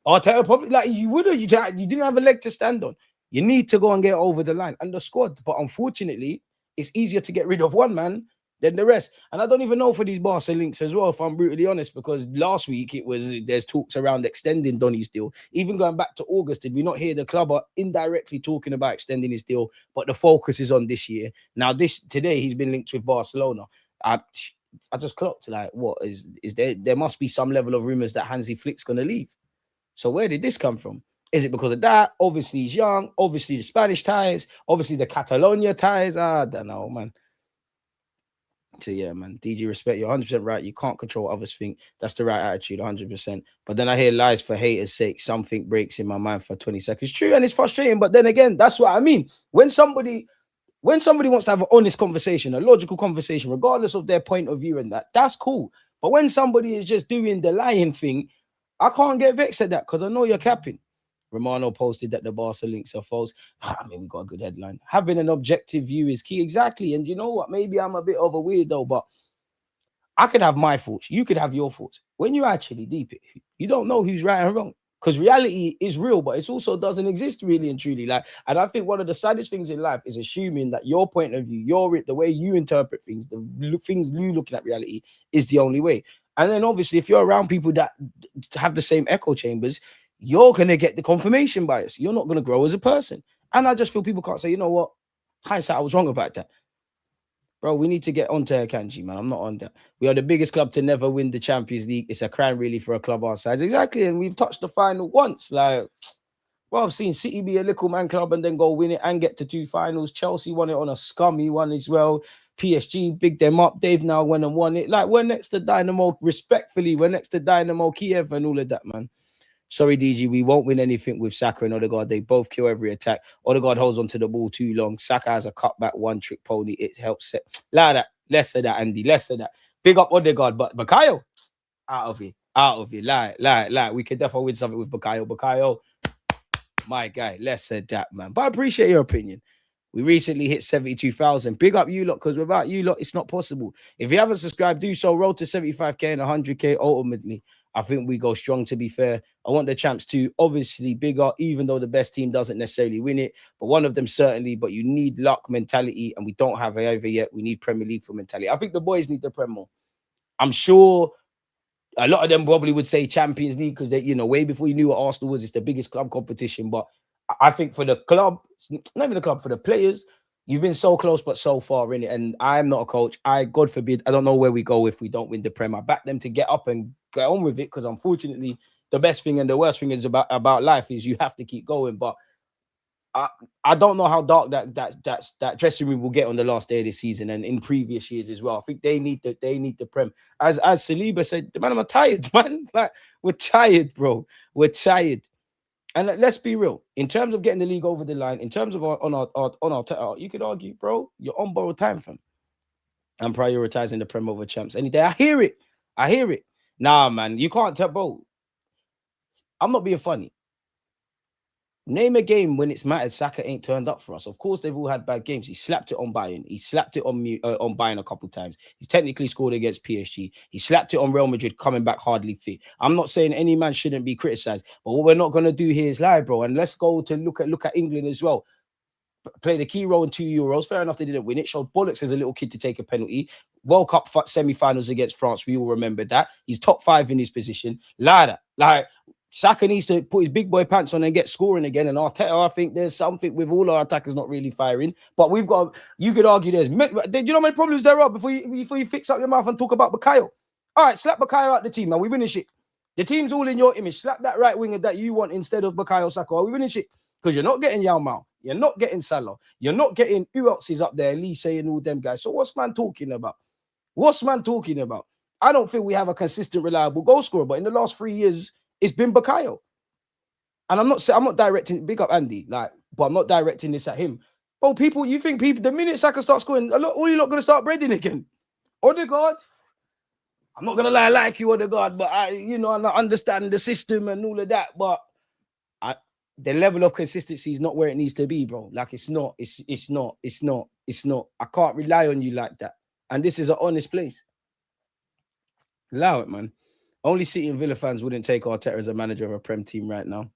Arteta probably like you would have, you didn't have a leg to stand on. You need to go and get over the line and the squad. But unfortunately, it's easier to get rid of one man than the rest. And I don't even know for these Barca links as well, if I'm brutally honest, because last week there's talks around extending Donny's deal. Even going back to August, did we not hear the club are indirectly talking about extending his deal? But the focus is on this year. Now, today he's been linked with Barcelona. I just clocked like, what is there? There must be some level of rumors that Hansi Flick's going to leave. So where did this come from? Is it because of that? Obviously, he's young. Obviously, the Spanish ties. Obviously, the Catalonia ties. I don't know, man. So, yeah, man. DG, respect. You're 100% right. You can't control what others think. That's the right attitude, 100%. But then I hear lies for haters' sake. Something breaks in my mind for 20 seconds. True, and it's frustrating. But then again, that's what I mean. When somebody wants to have an honest conversation, a logical conversation, regardless of their point of view and that's cool. But when somebody is just doing the lying thing, I can't get vexed at that because I know you're capping. Romano posted that the Barca links are false. I mean, we got a good headline. Having an objective view is key. Exactly. And you know what? Maybe I'm a bit of a weirdo, but I could have my thoughts. You could have your thoughts. When you actually deep it, you don't know who's right and wrong. Because reality is real, but it also doesn't exist really and truly. And I think one of the saddest things in life is assuming that your point of view, the way you interpret things, the things you looking at reality is the only way. And then obviously, if you're around people that have the same echo chambers, you're going to get the confirmation bias. You're not going to grow as a person. And I just feel people can't say, you know what? Hindsight, I was wrong about that. Bro, we need to get onto Akanji, man. I'm not on that. We are the biggest club to never win the Champions League. It's a crime, really, for a club our size. Exactly. And we've touched the final once. Well, I've seen City be a little man club and then go win it and get to 2 finals. Chelsea won it on a scummy one as well. PSG bigged them up. They've now went and won it. We're next to Dynamo, respectfully, we're next to Dynamo Kiev and all of that, man. Sorry, DG, we won't win anything with Saka and Odegaard. They both kill every attack. Odegaard holds onto the ball too long. Saka has a cutback, one-trick pony. It helps set. That. Less of that, Andy. Less of that. Big up Odegaard, but Bakayo, out of it. Lie. We could definitely win something with Bakayo. Bakayo, my guy. Less of that, man. But I appreciate your opinion. We recently hit 72,000. Big up you lot, because without you lot, it's not possible. If you haven't subscribed, do so. Roll to 75K and 100K ultimately. I think we go strong, to be fair. I want the champs to obviously bigger, even though the best team doesn't necessarily win it. But one of them certainly. But you need luck mentality, and we don't have it either yet. We need Premier League for mentality. I think the boys need the Prem more. I'm sure a lot of them probably would say Champions League because they, way before you knew what Arsenal was, it's the biggest club competition. But I think for the club, not even the club, for the players, you've been so close but so far in it. And I'm not a coach. God forbid, I don't know where we go if we don't win the Prem. I back them to get up and get on with it, because unfortunately, the best thing and the worst thing is about life is you have to keep going. But I don't know how dark that dressing room will get on the last day of the season and in previous years as well. I think they need the Prem. As Saliba said, man, I'm tired, man. We're tired, bro. We're tired. And let's be real. In terms of getting the league over the line, in terms of on our you could argue, bro, you're on borrowed time, fam. I'm prioritizing the Prem over champs any day. I hear it. Nah, man, you can't tell, bro. I'm not being funny. Name a game when it's mattered, Saka ain't turned up for us. Of course, they've all had bad games. He slapped it on Bayern. He slapped it on Bayern a couple times. He's technically scored against PSG. He slapped it on Real Madrid, coming back hardly fit. I'm not saying any man shouldn't be criticized, but what we're not going to do here is lie, bro. And let's go to look at England as well. Played a key role in 2 Euros. Fair enough, they didn't win it. Showed bollocks as a little kid to take a penalty. World Cup semi-finals against France. We all remember that. He's top 5 in his position. Saka needs to put his big boy pants on and get scoring again. And Arteta, I think there's something with all our attackers not really firing. But you could argue do you know how many problems there are before you fix up your mouth and talk about Bakayo? All right, slap Bakayo out the team. Now we winning shit. The team's all in your image. Slap that right winger that you want instead of Bakayo Saka. Are we winning shit? Because you're not getting Yao Mao. You're not getting Salah. You're not getting who else is up there, Lee saying all them guys. So what's man talking about? I don't think we have a consistent, reliable goal scorer. But in the last 3 years, it's been Bakayo. And I'm not directing, big up Andy, but I'm not directing this at him. Bro, you think the minute Saka starts scoring, all you're not going to start breading again. Odegaard, I'm not going to lie, I like you, Odegaard, but I understand the system and all of that. But the level of consistency is not where it needs to be, bro. Like it's not. I can't rely on you like that. And this is an honest place. Allow it, man. Only City and Villa fans wouldn't take Arteta as a manager of a Prem team right now.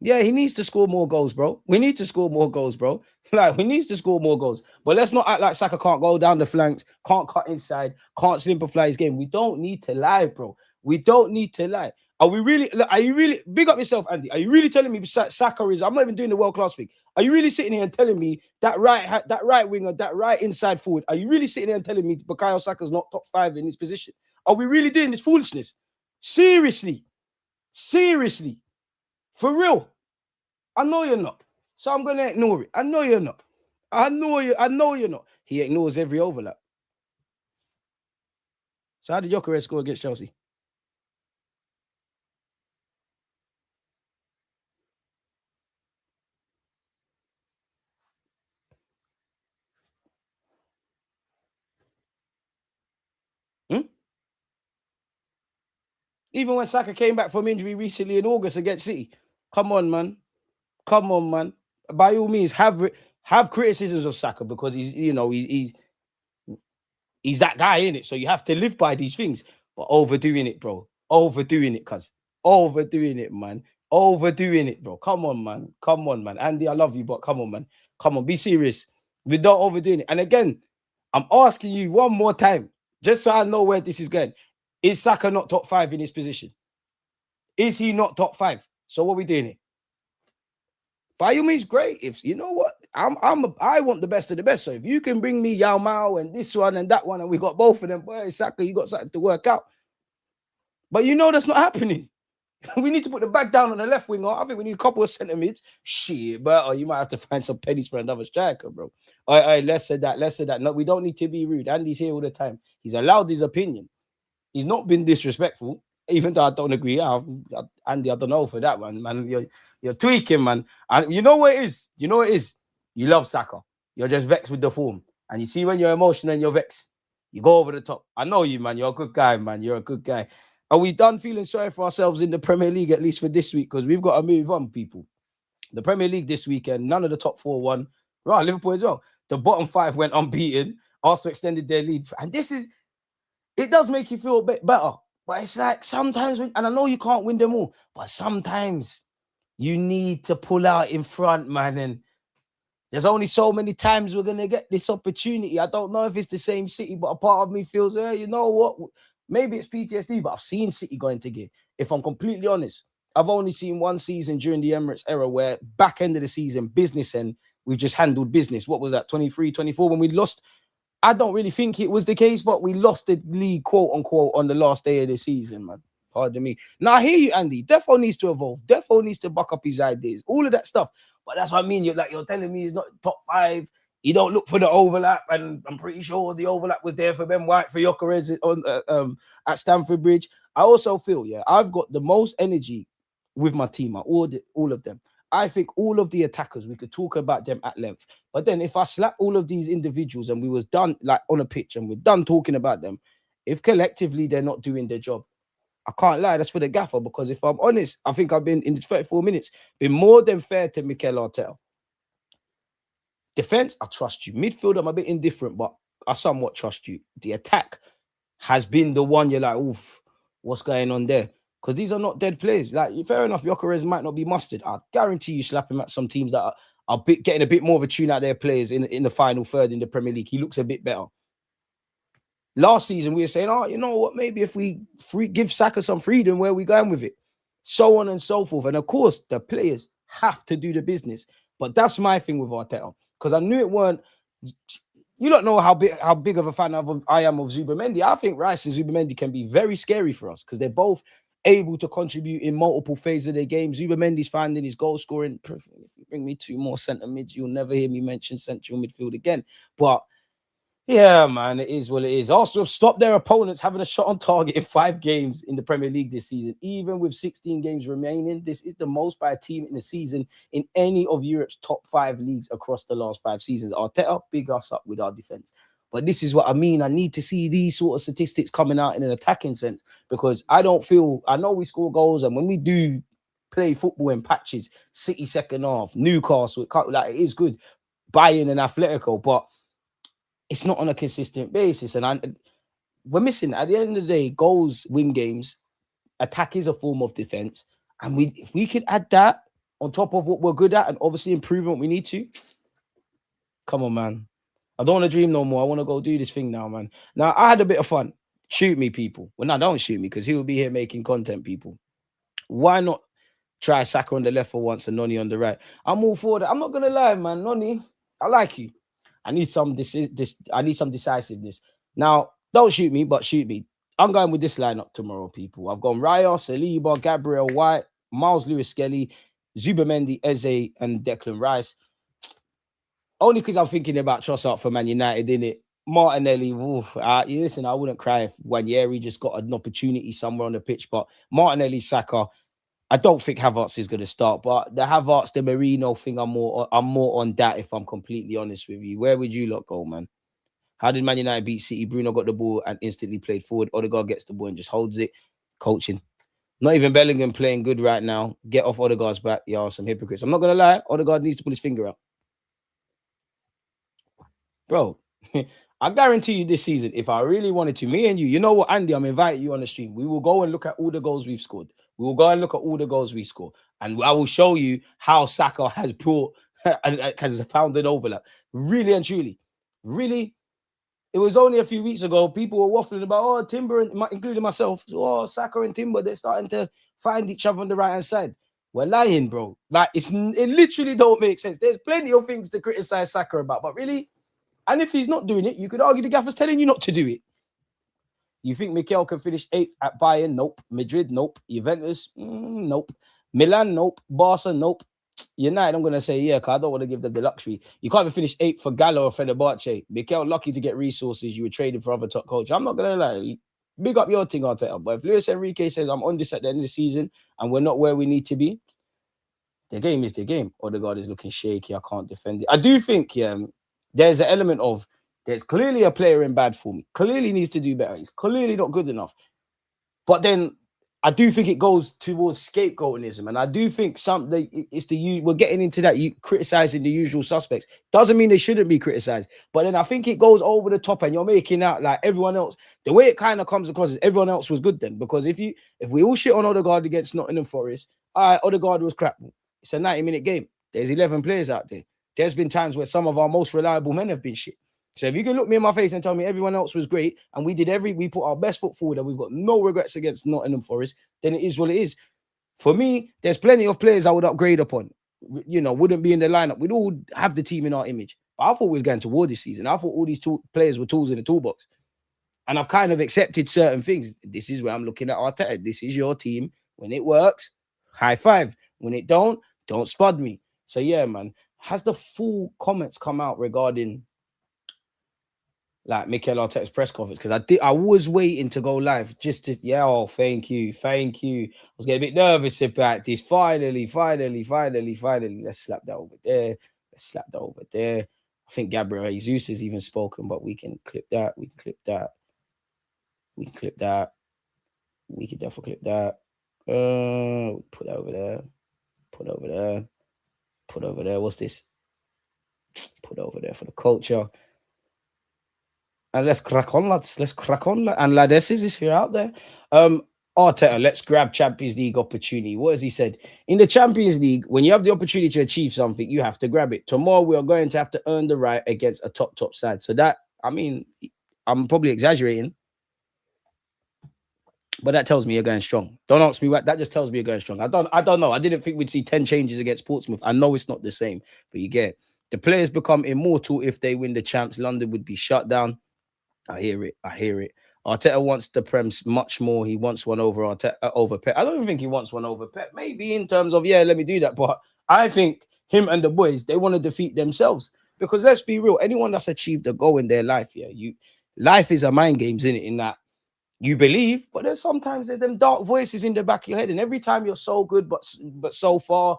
Yeah, he needs to score more goals, bro. We need to score more goals, bro. Like, we need to score more goals. But let's not act like Saka can't go down the flanks, can't cut inside, can't simplify his game. We don't need to lie, bro. We don't need to lie. Are you really, big up yourself, Andy? Are you really telling me Saka is, I'm not even doing the world-class thing. Are you really sitting here and telling me that right winger, that right inside forward, are you really sitting here and telling me Bukayo Saka's not top 5 in his position? Are we really doing this foolishness? Seriously. Seriously. For real. I know you're not. So I'm going to ignore it. I know you're not. I know you're not. He ignores every overlap. So how did Gyökeres score against Chelsea? Even when Saka came back from injury recently in August against City. Come on, man. Come on, man. By all means, have criticisms of Saka because he's that guy, in it. So you have to live by these things. But overdoing it, bro. Overdoing it, cuz. Overdoing it, man. Overdoing it, bro. Come on, man. Come on, man. Andy, I love you, but come on, man. Come on, be serious. We're not overdoing it. And again, I'm asking you one more time, just so I know where this is going. Is Saka not top 5 in his position? Is he not top 5? So what are we doing here? By all means, great. If you know what, I want the best of the best. So if you can bring me Yao Mao and this one and that one, and we got both of them, boy, Saka, you got something to work out. But you know that's not happening. We need to put the back down on the left winger. I think we need a couple of centre mids. Shit, but you might have to find some pennies for another striker, bro. All right, less of that. No, we don't need to be rude. Andy's here all the time. He's allowed his opinion. He's not been disrespectful, even though I don't agree. Andy, I don't know for that one, man. You're tweaking, man. And you know what it is? You know what it is? You love Saka. You're just vexed with the form. And you see when you're emotional and you're vexed, you go over the top. I know you, man. You're a good guy, man. You're a good guy. Are we done feeling sorry for ourselves in the Premier League, at least for this week? Because we've got to move on, people. The Premier League this weekend, none of the top 4 won. Right, Liverpool as well. The bottom 5 went unbeaten. Arsenal extended their lead. And it does make you feel a bit better. But it's like sometimes, and I know you can't win them all, but sometimes you need to pull out in front, man. And there's only so many times we're going to get this opportunity. I don't know if it's the same City, but a part of me feels, you know what? Maybe it's PTSD, but I've seen City go into gear. If I'm completely honest, I've only seen one season during the Emirates era where back end of the season, business end, we've just handled business. What was that, 23, 24, when we lost? I don't really think it was the case, but we lost the league, quote unquote, on the last day of the season, man. Pardon me. Now, I hear you, Andy. Defo needs to evolve. Defo needs to buck up his ideas. All of that stuff. But that's what I mean. You're telling me he's not top 5. You don't look for the overlap, and I'm pretty sure the overlap was there for Ben White, for Gyökeres at Stamford Bridge. I also feel, I've got the most energy with my team, all of them. I think all of the attackers, we could talk about them at length. But then if I slap all of these individuals and we was done, like on a pitch, and we're done talking about them, if collectively they're not doing their job, I can't lie, that's for the gaffer. Because if I'm honest, I think I've been, in 34 minutes, been more than fair to Mikel Arteta. Defense, I trust you. Midfield, I'm a bit indifferent, but I somewhat trust you. The attack has been the one you're like, oof, what's going on there? Because these are not dead players. Like, fair enough, Gyökeres might not be mustard. I guarantee you slap him at some teams that are getting a bit more of a tune out their players in the final third in the Premier League. He looks a bit better. Last season, we were saying, you know what, maybe if we give Saka some freedom, where are we going with it? So on and so forth. And of course, the players have to do the business. But that's my thing with Arteta. Because I knew it weren't... You don't know how big of a fan I am of Zubimendi. I think Rice and Zubimendi can be very scary for us because they're both able to contribute in multiple phases of their game. Zubimendi's finding his goal scoring. If you bring me 2 more centre mids, you'll never hear me mention central midfield again. But yeah, man, it is what it is. Arsenal have stopped their opponents having a shot on target in 5 games in the Premier League this season. Even with 16 games remaining, this is the most by a team in the season in any of Europe's top 5 leagues across the last 5 seasons. Arteta, big us up with our defense. But this is what I mean. I need to see these sort of statistics coming out in an attacking sense because I know we score goals, and when we do play football in patches. City second half, Newcastle, it is good. Bayern and Atletico, but it's not on a consistent basis. And we're missing, at the end of the day, goals win games. Attack is a form of defense. And if we could add that on top of what we're good at and obviously improve what we need to, come on, man. I don't want to dream no more. I want to go do this thing now, man. Now, I had a bit of fun. Shoot me, people. Well, no, don't shoot me because he will be here making content, people. Why not try Saka on the left for once and Noni on the right? I'm all for that. I'm not going to lie, man. Noni, I like you. I need some decisiveness. Now, don't shoot me, but shoot me. I'm going with this lineup tomorrow, people. I've gone Raya, Saliba, Gabriel White, Miles Lewis-Skelly, Zubamendi, Eze, and Declan Rice. Only because I'm thinking about Trossard for Man United, innit? Martinelli, listen, I wouldn't cry if Wanyeri just got an opportunity somewhere on the pitch, but Martinelli, Saka, I don't think Havertz is going to start, but the Havertz, the Marino thing, I'm more on that, if I'm completely honest with you. Where would you lot go, man? How did Man United beat City? Bruno got the ball and instantly played forward. Odegaard gets the ball and just holds it. Coaching. Not even Bellingham playing good right now. Get off Odegaard's back. Y'all some hypocrites. I'm not going to lie. Odegaard needs to pull his finger out. Bro, I guarantee you this season, if I really wanted to, me and you know what, Andy, I'm inviting you on the stream. We will go and look at all the goals we've scored. We will go and look at all the goals we score. And I will show you how Saka has has found an overlap. Really and truly. Really. It was only a few weeks ago, people were waffling about, Timber, including myself, Saka and Timber, they're starting to find each other on the right-hand side. We're lying, bro. Like, it literally don't make sense. There's plenty of things to criticize Saka about, but really, and if he's not doing it, you could argue the gaffer's telling you not to do it. You think Mikel can finish 8th at Bayern? Nope. Madrid? Nope. Juventus? Nope. Milan? Nope. Barca? Nope. United, I'm going to say, yeah, because I don't want to give them the luxury. You can't even finish 8th for Gallo or Fenerbahce. Mikel, lucky to get resources. You were traded for other top coach. I'm not going to lie. Big up your thing, Arteta. But if Luis Enrique says, I'm on this at the end of the season and we're not where we need to be, the game is the game. Odegaard is looking shaky. I can't defend it. I do think, there's an element of, there's clearly a player in bad form. Clearly needs to do better. He's clearly not good enough. But then I do think it goes towards scapegoatism. And I do think we're getting into that, you criticizing the usual suspects. Doesn't mean they shouldn't be criticized. But then I think it goes over the top and you're making out like everyone else. The way it kind of comes across is everyone else was good then. Because if we all shit on Odegaard against Nottingham Forest, Odegaard was crap. It's a 90-minute game. There's 11 players out there. There's been times where some of our most reliable men have been shit. So if you can look me in my face and tell me everyone else was great and we put our best foot forward and we've got no regrets against Nottingham Forest, then it is what it is. For me, there's plenty of players I would upgrade upon. Wouldn't be in the lineup. We'd all have the team in our image. But I thought we was going to war this season. I thought all these players were tools in the toolbox. And I've kind of accepted certain things. This is where I'm looking at Arteta. This is your team. When it works, high five. When it don't spud me. So yeah, man. Has the full comments come out regarding like Mikel Arteta's press conference? Because I was waiting to go live just to thank you. I was getting a bit nervous about this. Finally. Let's slap that over there. I think Gabriel Jesus has even spoken, but we can clip that. We can definitely clip that. Put that over there. What's this? Put over there for the culture. And let's crack on, lads. And ladesses, if you're out there. Arteta, let's grab Champions League opportunity. What has he said? In the Champions League, when you have the opportunity to achieve something, you have to grab it. Tomorrow, we are going to have to earn the right against a top side. So that, I'm probably exaggerating. But that tells me you're going strong. Don't ask me what. That just tells me you're going strong. I don't know. I didn't think we'd see 10 changes against Portsmouth. I know it's not the same, but you get it. The players become immortal if they win the champs. London would be shut down. I hear it. Arteta wants the Prems much more. He wants one over Pep. I don't even think he wants one over Pep. Maybe in terms of, let me do that. But I think him and the boys, they want to defeat themselves. Because let's be real. Anyone that's achieved a goal in their life, life is a mind game, isn't it? In that you believe, but there's sometimes them dark voices in the back of your head. And every time you're so good, but so far,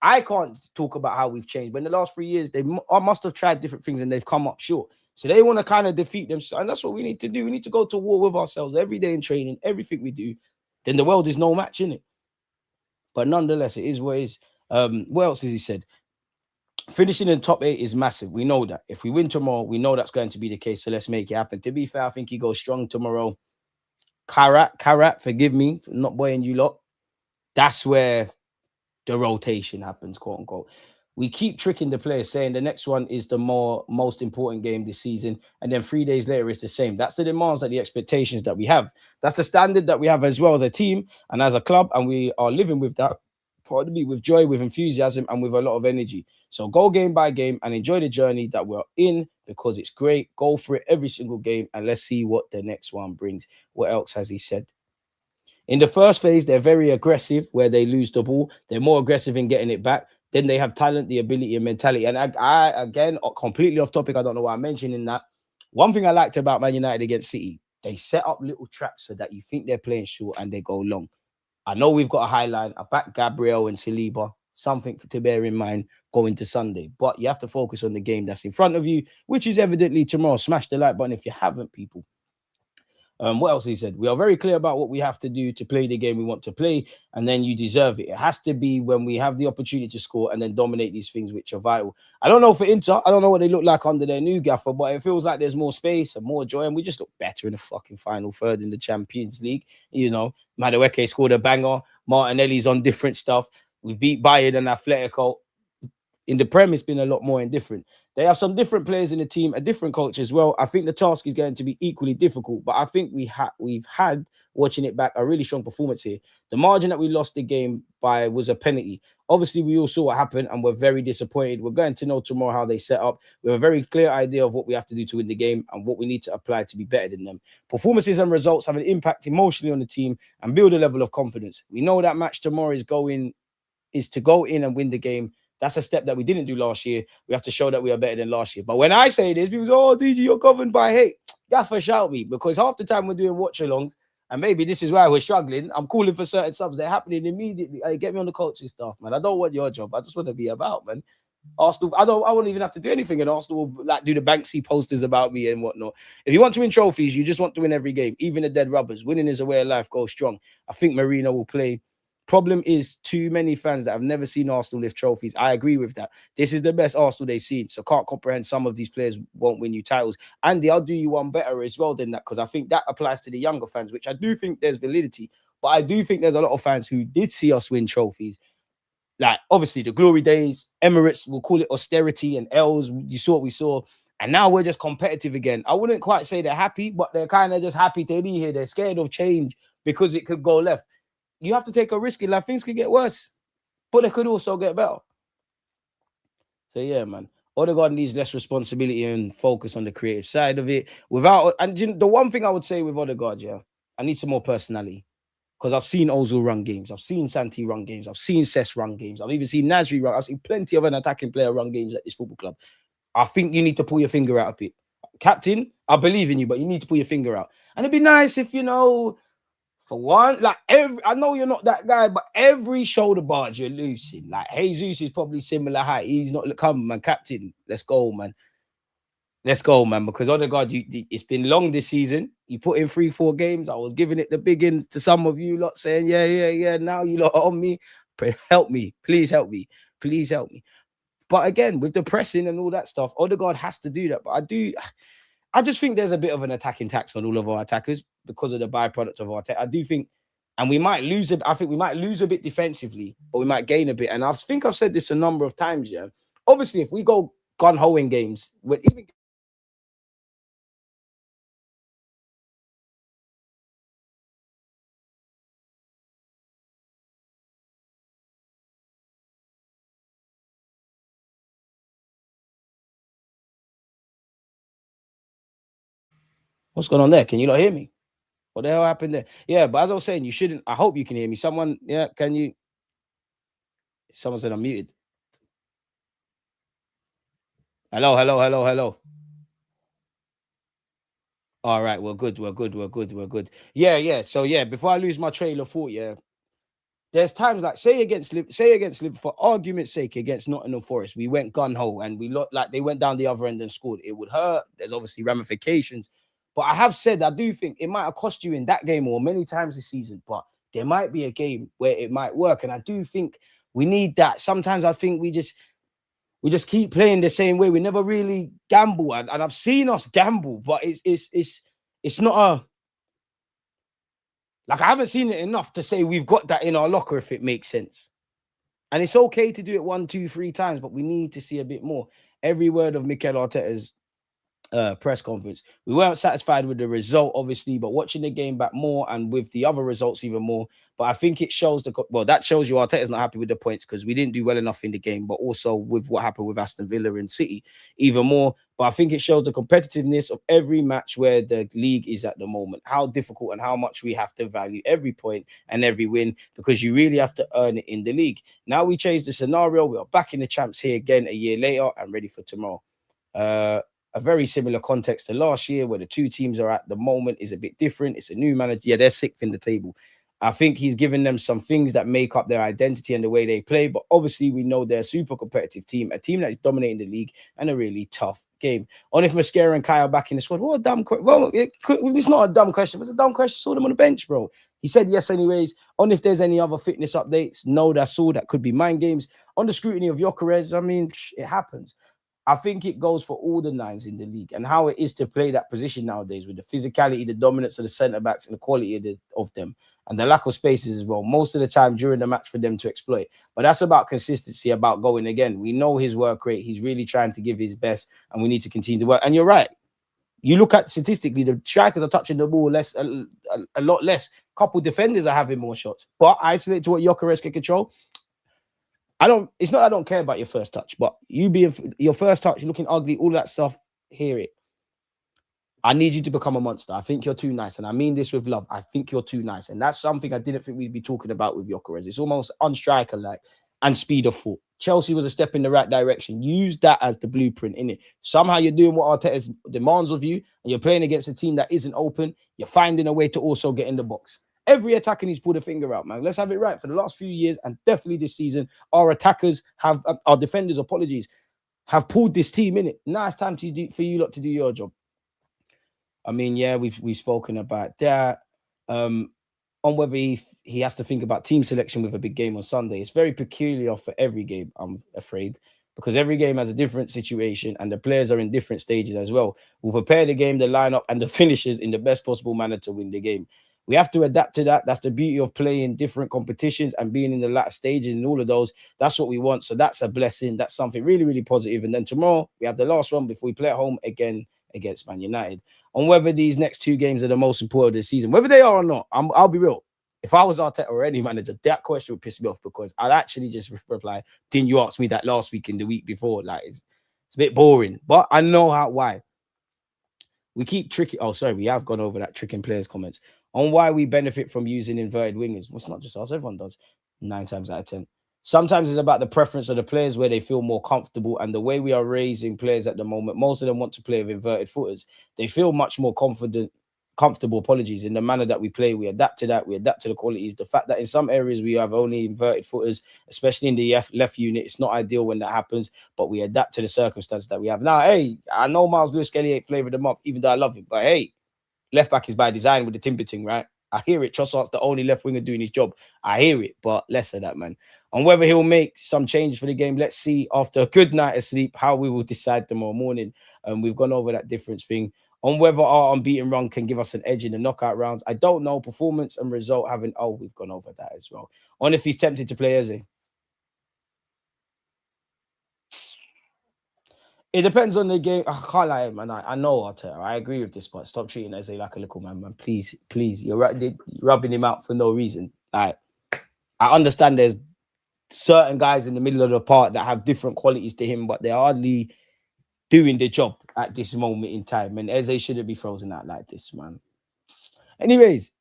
I can't talk about how we've changed. But in the last 3 years, I must have tried different things and they've come up short. So they want to kind of defeat themselves. And that's what we need to do. We need to go to war with ourselves every day in training, everything we do. Then the world is no match, innit? But nonetheless, it is what it is. What else has he said? Finishing in the top eight is massive. We know that. If we win tomorrow, we know that's going to be the case. So let's make it happen. To be fair, I think he goes strong tomorrow. Karat, forgive me for not boying you lot. That's where the rotation happens, quote unquote. We keep tricking the players, saying the next one is the most important game this season, and then 3 days later it's the same. That's the demands, that the expectations that we have. That's the standard that we have as well as a team and as a club, and we are living with that. Pardon me, with joy, with enthusiasm, and with a lot of energy. So go game by game and enjoy the journey that we're in, because it's great. Go for it every single game, and let's see what the next one brings. What else has he said? In the first phase, they're very aggressive where they lose the ball. They're more aggressive in getting it back. Then they have talent, the ability, and mentality. And I again, completely off topic. I don't know why I'm mentioning that. One thing I liked about Man United against City, they set up little traps so that you think they're playing short and they go long. I know we've got a high line. I back Gabriel and Saliba. Something to bear in mind going to Sunday. But you have to focus on the game that's in front of you, which is evidently tomorrow. Smash the like button if you haven't, people. What else he said? We are very clear about what we have to do to play the game we want to play, and then you deserve it. It has to be when we have the opportunity to score and then dominate these things which are vital. I don't know for Inter. I don't know what they look like under their new gaffer, but it feels like there's more space and more joy, and we just look better in the fucking final third in the Champions League. You know, Madueke scored a banger. Martinelli's on different stuff. We beat Bayern and Atletico. In the Prem, it's been a lot more indifferent. They have some different players in the team, a different coach as well. I think the task is going to be equally difficult, but I think we've had, watching it back, a really strong performance here. The margin that we lost the game by was a penalty. Obviously, we all saw what happened and we're very disappointed. We're going to know tomorrow how they set up. We have a very clear idea of what we have to do to win the game and what we need to apply to be better than them. Performances and results have an impact emotionally on the team and build a level of confidence. We know that match tomorrow is to go in and win the game. That's a step that we didn't do last year. We have to show that we are better than last year. But when I say this, people say, oh, DG, you're governed by hate. Gaffer, shout me. Because half the time we're doing watch-alongs, and maybe this is why we're struggling. I'm calling for certain subs. They're happening immediately. Hey, get me on the coaching staff, man. I don't want your job. I just want to be about, man. Arsenal, I won't even have to do anything, and Arsenal will like do the Banksy posters about me and whatnot. If you want to win trophies, you just want to win every game, even the dead rubbers. Winning is a way of life. Go strong. I think Marino will play. Problem is too many fans that have never seen Arsenal lift trophies. I agree with that. This is the best Arsenal they've seen. So can't comprehend some of these players won't win you titles. Andy, I'll do you one better as well than that, because I think that applies to the younger fans, which I do think there's validity. But I do think there's a lot of fans who did see us win trophies. Like, obviously, the glory days, Emirates, we'll call it austerity and L's. You saw what we saw. And now we're just competitive again. I wouldn't quite say they're happy, but they're kind of just happy to be here. They're scared of change because it could go left. You have to take a risk in life. Things could get worse, but they could also get better. So yeah, man. Odegaard needs less responsibility and focus on the creative side of it. The one thing I would say with Odegaard, yeah, I need some more personality. Because I've seen Ozil run games. I've seen Santi run games. I've seen Cesc run games. I've even seen Nasri run. I've seen plenty of an attacking player run games at this football club. I think you need to pull your finger out a bit. Captain, I believe in you, but you need to pull your finger out. And it'd be nice if, for one, like I know you're not that guy, but every shoulder barge you're losing. Like Jesus is probably similar height. He's not coming, man. Captain, let's go, man. Let's go, man. Because Odegaard, it's been long this season. You put in 3-4 games. I was giving it the big in to some of you lot, saying, yeah. Now you lot are on me. Help me. Please help me. Please help me. But again, with the pressing and all that stuff, Odegaard has to do that. But I just think there's a bit of an attacking tax on all of our attackers because of the byproduct of our attack. I do think, and we might lose I think we might lose a bit defensively, but we might gain a bit. And I think I've said this a number of times, yeah. Obviously, if we go gun-ho in games, even what's going on there? Can you not hear me? What the hell happened there? Yeah, but as I was saying, you shouldn't. I hope you can hear me. Someone, yeah, can you? Someone said I'm muted. Hello. All right, we're good. We're good. Yeah. So yeah, before I lose my trail of thought, yeah, there's times like say against Liverpool, for argument's sake, against Nottingham Forest, we went gun ho and we looked like they went down the other end and scored. It would hurt. There's obviously ramifications, but I have said I do think it might have cost you in that game or many times this season. But there might be a game where it might work. And I do think we need that. Sometimes I think we just keep playing the same way. We never really gamble. And I've seen us gamble, but it's not a like I haven't seen it enough to say we've got that in our locker, if it makes sense. And it's okay to do it 1, 2, 3 times, but we need to see a bit more. Every word of Mikel Arteta's press conference. We weren't satisfied with the result, obviously, but watching the game back more and with the other results even more. But I think it shows that shows you Arteta's not happy with the points because we didn't do well enough in the game, but also with what happened with Aston Villa and City, even more. But I think it shows the competitiveness of every match where the league is at the moment, how difficult and how much we have to value every point and every win because you really have to earn it in the league. Now we change the scenario. We are back in the champs here again a year later and ready for tomorrow. A very similar context to last year where the two teams are at the moment is a bit different. It's a new manager. Yeah, they're sixth in the table. I think he's given them some things that make up their identity and the way they play. But obviously, we know they're a super competitive team, a team that is dominating the league and a really tough game. On if Mascara and Kai are back in the squad. What a dumb question. Well, it's not a dumb question. It's a dumb question. Saw them on the bench, bro. He said yes anyways. On if there's any other fitness updates. No, that's all. That could be mind games. On the scrutiny of Gyökeres, I mean, it happens. I think it goes for all the nines in the league and how it is to play that position nowadays with the physicality, the dominance of the centre backs and the quality of them and the lack of spaces as well. Most of the time during the match for them to exploit. But that's about consistency, about going again. We know his work rate. He's really trying to give his best and we need to continue to work. And you're right. You look at statistically, the strikers are touching the ball a lot less. Couple defenders are having more shots. But isolate to what Gyökeres can control. It's not I don't care about your first touch, but you being your first touch, you're looking ugly, all that stuff, hear it. I need you to become a monster. I think you're too nice. And I mean this with love. I think you're too nice. And that's something I didn't think we'd be talking about with Gyökeres. It's almost unstriker-like and speed of foot. Chelsea was a step in the right direction. Use that as the blueprint, innit? Somehow you're doing what Arteta demands of you, and you're playing against a team that isn't open. You're finding a way to also get in the box. Every attacker needs to pull the finger out, man. Let's have it right. For the last few years, and definitely this season, our defenders, have pulled this team in it. Now it's time for you lot to do your job. I mean, yeah, we've spoken about that. On whether he has to think about team selection with a big game on Sunday. It's very peculiar for every game, I'm afraid, because every game has a different situation and the players are in different stages as well. We'll prepare the game, the lineup, and the finishes in the best possible manner to win the game. We have to adapt to that. That's the beauty of playing different competitions and being in the latter stages and all of those. That's what we want. So that's a blessing. That's something really, really positive. And then tomorrow, we have the last one before we play at home again against Man United. On whether these next two games are the most important of the season, whether they are or not, I'll be real. If I was Arteta or any manager, that question would piss me off because I'd actually just reply, didn't you ask me that last week and the week before? Like, it's a bit boring. But I know why. We keep tricking. Oh, sorry, we have gone over that tricking players comments on why we benefit from using inverted wingers. Well, it's not just us, everyone does 9 times out of 10. Sometimes it's about the preference of the players where they feel more comfortable and the way we are raising players at the moment. Most of them want to play with inverted footers. They feel much more comfortable, in the manner that we play. We adapt to that. We adapt to the qualities. The fact that in some areas we have only inverted footers, especially in the left unit, it's not ideal when that happens, but we adapt to the circumstances that we have. Now, hey, I know Miles Lewis-Skelly ain't flavor of the month, even though I love him, but hey, left back is by design with the timber thing, right? I hear it. Trossard's the only left winger doing his job. I hear it, but less of that, man. On whether he'll make some changes for the game, let's see after a good night of sleep how we will decide tomorrow morning. We've gone over that difference thing. On whether our unbeaten run can give us an edge in the knockout rounds, I don't know. Performance and result having. Oh, we've gone over that as well. On if he's tempted to play Eze. It depends on the game. I can't lie, man. I know Arteta. I agree with this, but stop treating Eze like a little man. Please. You're rubbing him out for no reason. Like, I understand there's certain guys in the middle of the park that have different qualities to him, but they're hardly doing the job at this moment in time. And Eze shouldn't be frozen out like this, man. Anyways,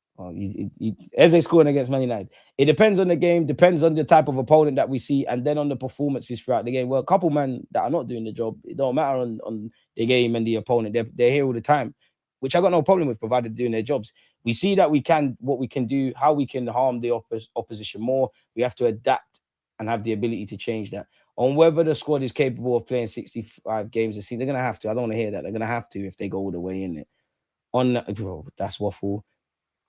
Eze scoring against Man United. It depends on the game, depends on the type of opponent that we see, and then on the performances throughout the game. Well, a couple men that are not doing the job, it don't matter on the game and the opponent. They're here all the time, which I got no problem with, provided doing their jobs. We see that what we can do, how we can harm the opposition more. We have to adapt and have the ability to change that. On whether the squad is capable of playing 65 games a season, they're going to have to. I don't want to hear that. They're going to have to if they go all the way in it. Bro, that's waffle.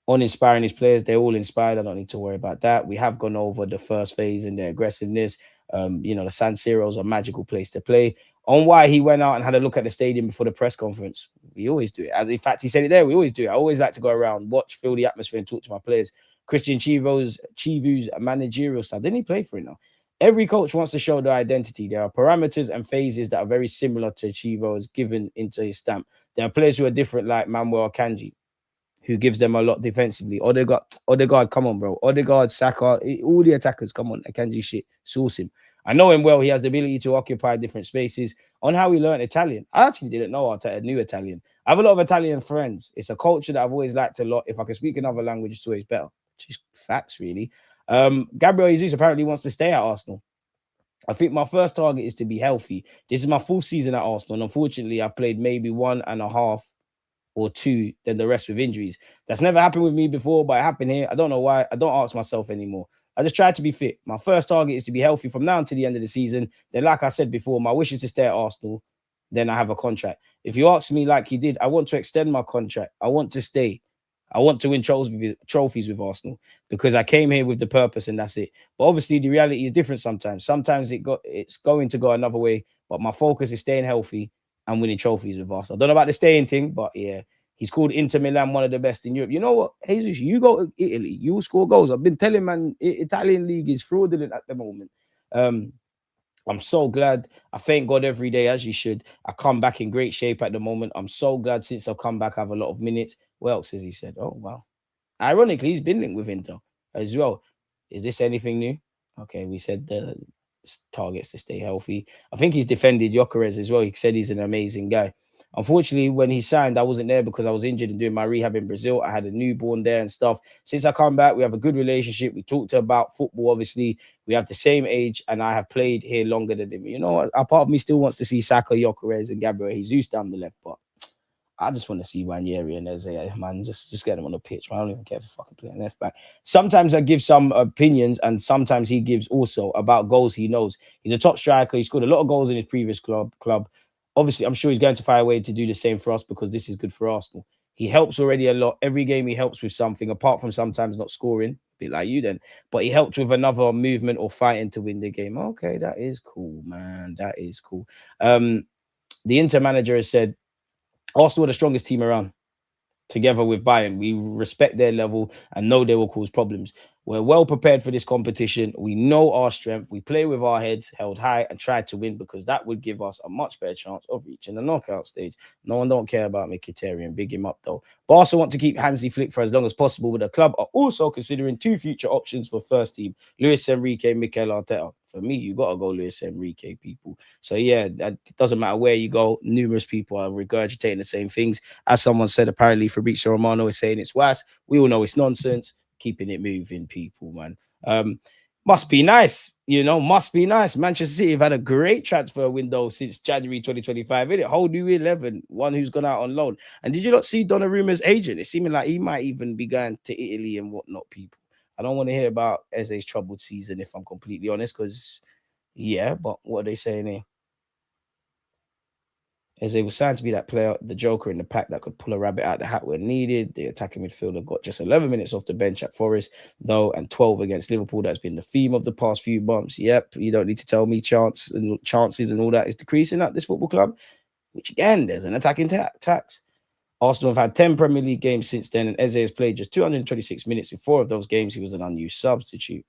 uninspiring his players. They're all inspired. I don't need to worry about that. We have gone over the first phase and their aggressiveness. The San Siro is a magical place to play. On why he went out and had a look at the stadium before the press conference. We always do it. As in fact, he said it there. We always do it. I always like to go around, watch, feel the atmosphere, and talk to my players. Christian Chivu's managerial style. Didn't he play for it now? Every coach wants to show their identity. There are parameters and phases that are very similar to Chivo's given into his stamp. There are players who are different, like Manuel Kanji, who gives them a lot defensively. Odegaard, come on, bro. Odegaard, Saka, all the attackers, come on. Akanji shit, source him. I know him well. He has the ability to occupy different spaces. On how he learned Italian, I actually didn't know Arteta knew Italian. I have a lot of Italian friends. It's a culture that I've always liked a lot. If I can speak another language, it's always better. Just facts, really. Gabriel Jesus apparently wants to stay at Arsenal. I think my first target is to be healthy. This is my fourth season at Arsenal, and unfortunately, I've played maybe 1.5 or two, then the rest with injuries. That's never happened with me before, but it happened here. I don't know why. I don't ask myself anymore. I just try to be fit. My first target is to be healthy from now until the end of the season. Then, like I said before, my wish is to stay at Arsenal. Then I have a contract. If you ask me like he did, I want to extend my contract. I want to stay. I want to win trophies with Arsenal because I came here with the purpose and that's it. But obviously, the reality is different sometimes. Sometimes it's going to go another way. But my focus is staying healthy and winning trophies with Arsenal. I don't know about the staying thing, but yeah, he's called Inter Milan one of the best in Europe. You know what, Jesus, you go to Italy, you will score goals. I've been telling man, Italian league is fraudulent at the moment. I'm so glad. I thank God every day, as you should. I come back in great shape at the moment. I'm so glad since I've come back, I have a lot of minutes. What else has he said? Oh, wow. Ironically, he's been linked with Inter as well. Is this anything new? Okay, we said the targets to stay healthy. I think he's defended Jokeres as well. He said he's an amazing guy. Unfortunately, when he signed, I wasn't there because I was injured and doing my rehab in Brazil. I had a newborn there and stuff. Since I come back, we have a good relationship. We talked about football, obviously. We have the same age, and I have played here longer than him. You know, a part of me still wants to see Saka, Jokeres, and Gabriel Jesus down the left, but I just want to see Ranieri and Eze, man. Just get him on the pitch, man. I don't even care if he fucking play left back. Sometimes I give some opinions, and sometimes he gives also about goals he knows. He's a top striker. He scored a lot of goals in his previous club. Obviously, I'm sure he's going to find a way to do the same for us because this is good for Arsenal. He helps already a lot. Every game he helps with something, apart from sometimes not scoring, a bit like you then. But he helped with another movement or fighting to win the game. Okay, that is cool, man. That is cool. The Inter manager has said Arsenal are the strongest team around, together with Bayern. We respect their level and know they will cause problems. We're well prepared for this competition. We know our strength. We play with our heads held high and try to win because that would give us a much better chance of reaching the knockout stage. No one don't care about Mkhitaryan. Big him up though. Barca want to keep Hansi Flick for as long as possible, but the club are also considering two future options for first team: Luis Enrique, Mikel Arteta. For me, you gotta go Luis Enrique, people. So yeah, it doesn't matter where you go. Numerous people are regurgitating the same things. As someone said, apparently Fabrizio Romano is saying it's worse. We all know it's nonsense. Keeping it moving, people, man. Must be nice, must be nice. Manchester City have had a great transfer window since January 2025, innit? Whole new 11, one who's gone out on loan. And did you not see Donnarumma's agent? It's seeming like he might even be going to Italy and whatnot, people. I don't want to hear about Eze's troubled season, if I'm completely honest, because, yeah, but what are they saying here? Eze was signed to be that player, the joker in the pack that could pull a rabbit out of the hat when needed. The attacking midfielder got just 11 minutes off the bench at Forest, though, and 12 against Liverpool. That's been the theme of the past few months. Yep, you don't need to tell me chances and all that is decreasing at this football club, which, again, there's an attacking tax. Arsenal have had 10 Premier League games since then, and Eze has played just 226 minutes. In 4 of those games, he was an unused substitute.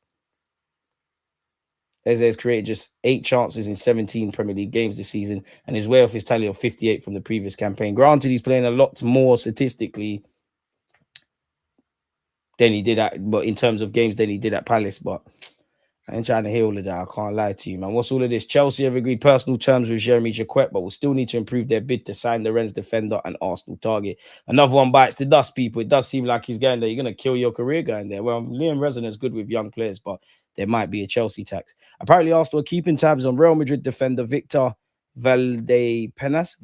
Eze has created just 8 chances in 17 Premier League games this season and is way off his tally of 58 from the previous campaign. Granted, he's playing a lot more statistically than he did but in terms of games than he did at Palace. But I ain't trying to hear all of that. I can't lie to you, man. What's all of this? Chelsea have agreed personal terms with Jeremy Jacquet, but will still need to improve their bid to sign the Rennes defender and Arsenal target. Another one bites the dust, people. It does seem like he's going there. You're going to kill your career going there. Well, Liam Rezon is good with young players, but there might be a Chelsea tax. Apparently, Arsenal are keeping tabs on Real Madrid defender Victor Valdepenas.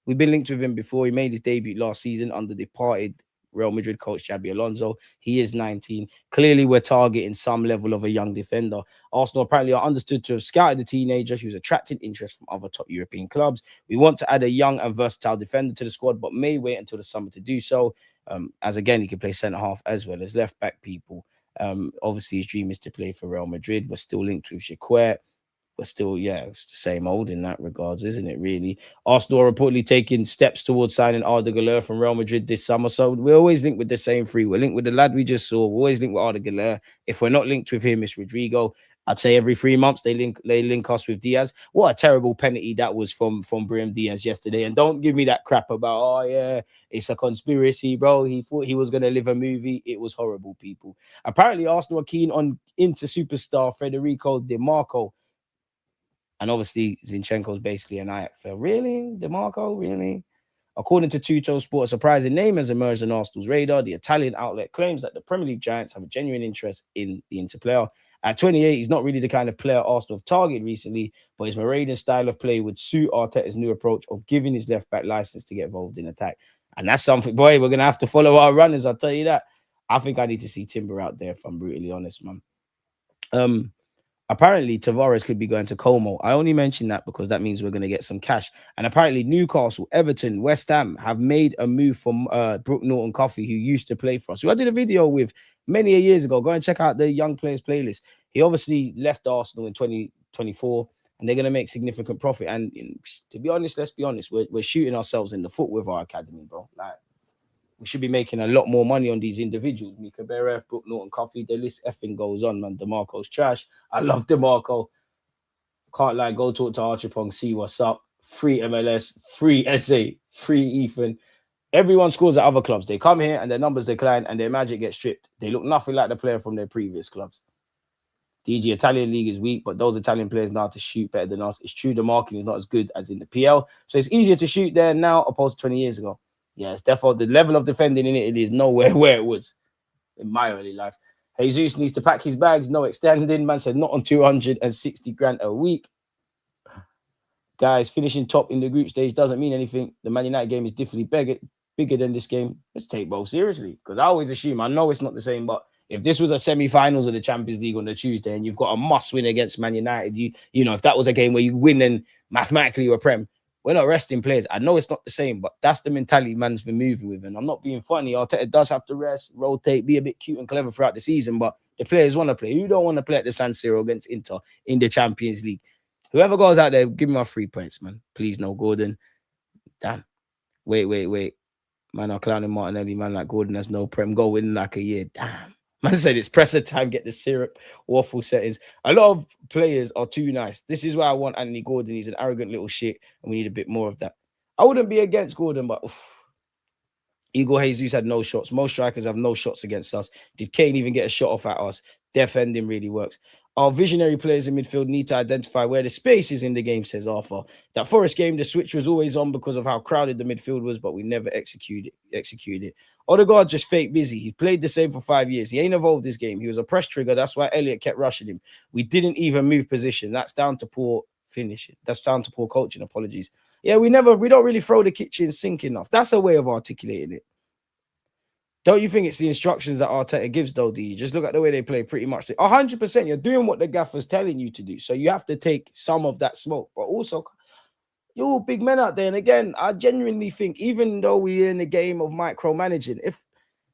We've been linked with him before. He made his debut last season under departed Real Madrid coach Xabi Alonso. He is 19. Clearly, we're targeting some level of a young defender. Arsenal apparently are understood to have scouted the teenager who's attracting interest from other top European clubs. We want to add a young and versatile defender to the squad, but may wait until the summer to do so. As again, he can play centre half as well as left back. People. Obviously, his dream is to play for Real Madrid. We're still linked with Chiquet. But still, yeah, it's the same old in that regards, isn't it? Really, Arsenal are reportedly taking steps towards signing Arda Güler from Real Madrid this summer. So we're always linked with the same three. We're linked with the lad we just saw. We're always linked with Arda Güler. If we're not linked with him, it's Rodrigo. I'd say every 3 months they link us with Diaz. What a terrible penalty that was from Brahim Diaz yesterday. And don't give me that crap about, oh yeah, it's a conspiracy, bro. He thought he was gonna live a movie. It was horrible, people. Apparently, Arsenal are keen on Inter superstar Federico Di Marco. And obviously, Zinchenko's basically an Ajax player. Really? DeMarco? Really? According to Tutto Sport, a surprising name has emerged on Arsenal's radar. The Italian outlet claims that the Premier League giants have a genuine interest in the Inter player. At 28, he's not really the kind of player Arsenal have targeted recently, but his Mourinho's style of play would suit Arteta's new approach of giving his left-back license to get involved in attack. And that's something, boy, we're going to have to follow our runners, I'll tell you that. I think I need to see Timber out there, if I'm brutally honest, man. Apparently, Tavares could be going to Como. I only mention that because that means we're going to get some cash. And apparently, Newcastle, Everton, West Ham have made a move from Brooke Norton-Coffey, who used to play for us, who I did a video with many years ago. Go and check out the Young Players playlist. He obviously left Arsenal in 2024, and they're going to make significant profit. And to be honest, let's be honest, we're shooting ourselves in the foot with our academy, bro. Like, we should be making a lot more money on these individuals. Mika Berev, Brooke Norton-Coffey, the list effing goes on, man. DeMarco's trash. I love DeMarco. Can't lie, go talk to Archipong, see what's up. Free MLS, free SA, free Ethan. Everyone scores at other clubs. They come here and their numbers decline and their magic gets stripped. They look nothing like the player from their previous clubs. DG, Italian league is weak, but those Italian players know how to shoot better than us. It's true the marking is not as good as in the PL. So it's easier to shoot there now opposed to 20 years ago. Yeah, it's definitely the level of defending in Italy is nowhere where it was in my early life. Jesus needs to pack his bags. No extending. Man said not on 260 grand a week. Guys, finishing top in the group stage doesn't mean anything. The Man United game is definitely bigger than this game. Let's take both seriously, because I always assume, I know it's not the same, but if this was a semi-finals of the Champions League on the Tuesday and you've got a must-win against Man United, you know, if that was a game where you win and mathematically you're Prem, we're not resting players. I know it's not the same, but that's the mentality man's been moving with. And I'm not being funny. Arteta does have to rest, rotate, be a bit cute and clever throughout the season, but the players want to play. Who don't want to play at the San Siro against Inter in the Champions League? Whoever goes out there, give me my 3 points, man. Please, no Gordon. Damn. Wait. Man, I'm clowning Martinelli, man, like Gordon has no Prem. Go win like a year. Damn. Man said it's presser time, get the syrup, waffle settings. A lot of players are too nice. This is why I want Anthony Gordon. He's an arrogant little shit, and we need a bit more of that. I wouldn't be against Gordon, but Igor Jesus had no shots. Most strikers have no shots against us. Did Kane even get a shot off at us? Defending really works. Our visionary players in midfield need to identify where the space is in the game, says Arthur. That Forest game, the switch was always on because of how crowded the midfield was, but we never executed it. Odegaard just fake busy. He played the same for 5 years. He ain't evolved this game. He was a press trigger. That's why Elliott kept rushing him. We didn't even move position. That's down to poor finishing. That's down to poor coaching. Apologies. Yeah, we don't really throw the kitchen sink enough. That's a way of articulating it. Don't you think it's the instructions that Arteta gives, though, do you? Just look at the way they play pretty much. 100%, you're doing what the gaffer's telling you to do. So you have to take some of that smoke. But also, you're all big men out there. And again, I genuinely think, even though we're in the game of micromanaging,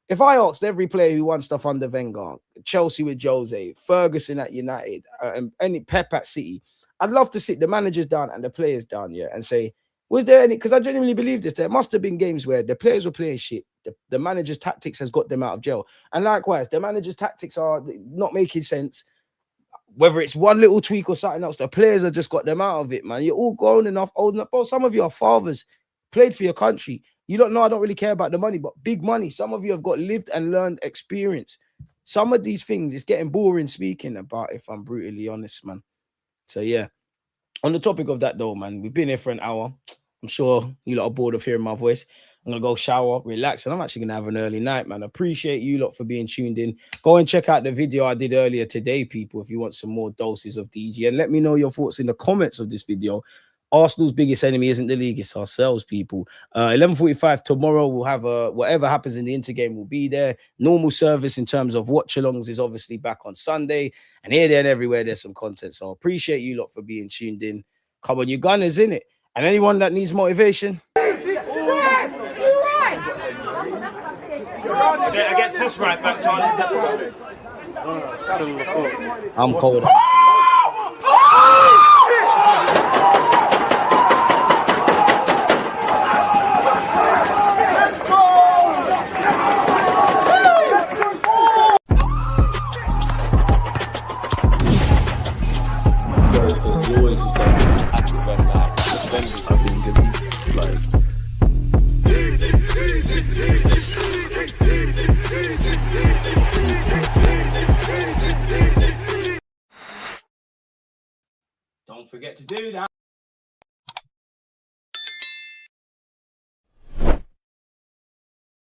if I asked every player who won stuff under Wenger, Chelsea with Jose, Ferguson at United, and any Pep at City, I'd love to sit the managers down and the players down, yeah, and say, was there any, because I genuinely believe this, there must have been games where the players were playing shit. The manager's tactics has got them out of jail. And likewise, the manager's tactics are not making sense. Whether it's one little tweak or something else, the players have just got them out of it, man. You're all grown enough, old enough. Bro, some of you are fathers, played for your country. You don't know, I don't really care about the money, but big money. Some of you have got lived and learned experience. Some of these things, it's getting boring speaking about, if I'm brutally honest, man. So, yeah. On the topic of that, though, man, we've been here for an hour. I'm sure you lot are bored of hearing my voice. I'm going to go shower, relax, and I'm actually going to have an early night, man. Appreciate you lot for being tuned in. Go and check out the video I did earlier today, people, if you want some more doses of DG. And let me know your thoughts in the comments of this video. Arsenal's biggest enemy isn't the league, it's ourselves, people. 11:45 tomorrow, we'll have whatever happens in the Inter game will be there. Normal service in terms of watch-alongs is obviously back on Sunday. And here, there, and everywhere, there's some content. So I appreciate you lot for being tuned in. Come on, you Gunners, innit? And anyone that needs motivation... against this right back, Charlie's definitely. I'm cold. Don't forget to do that.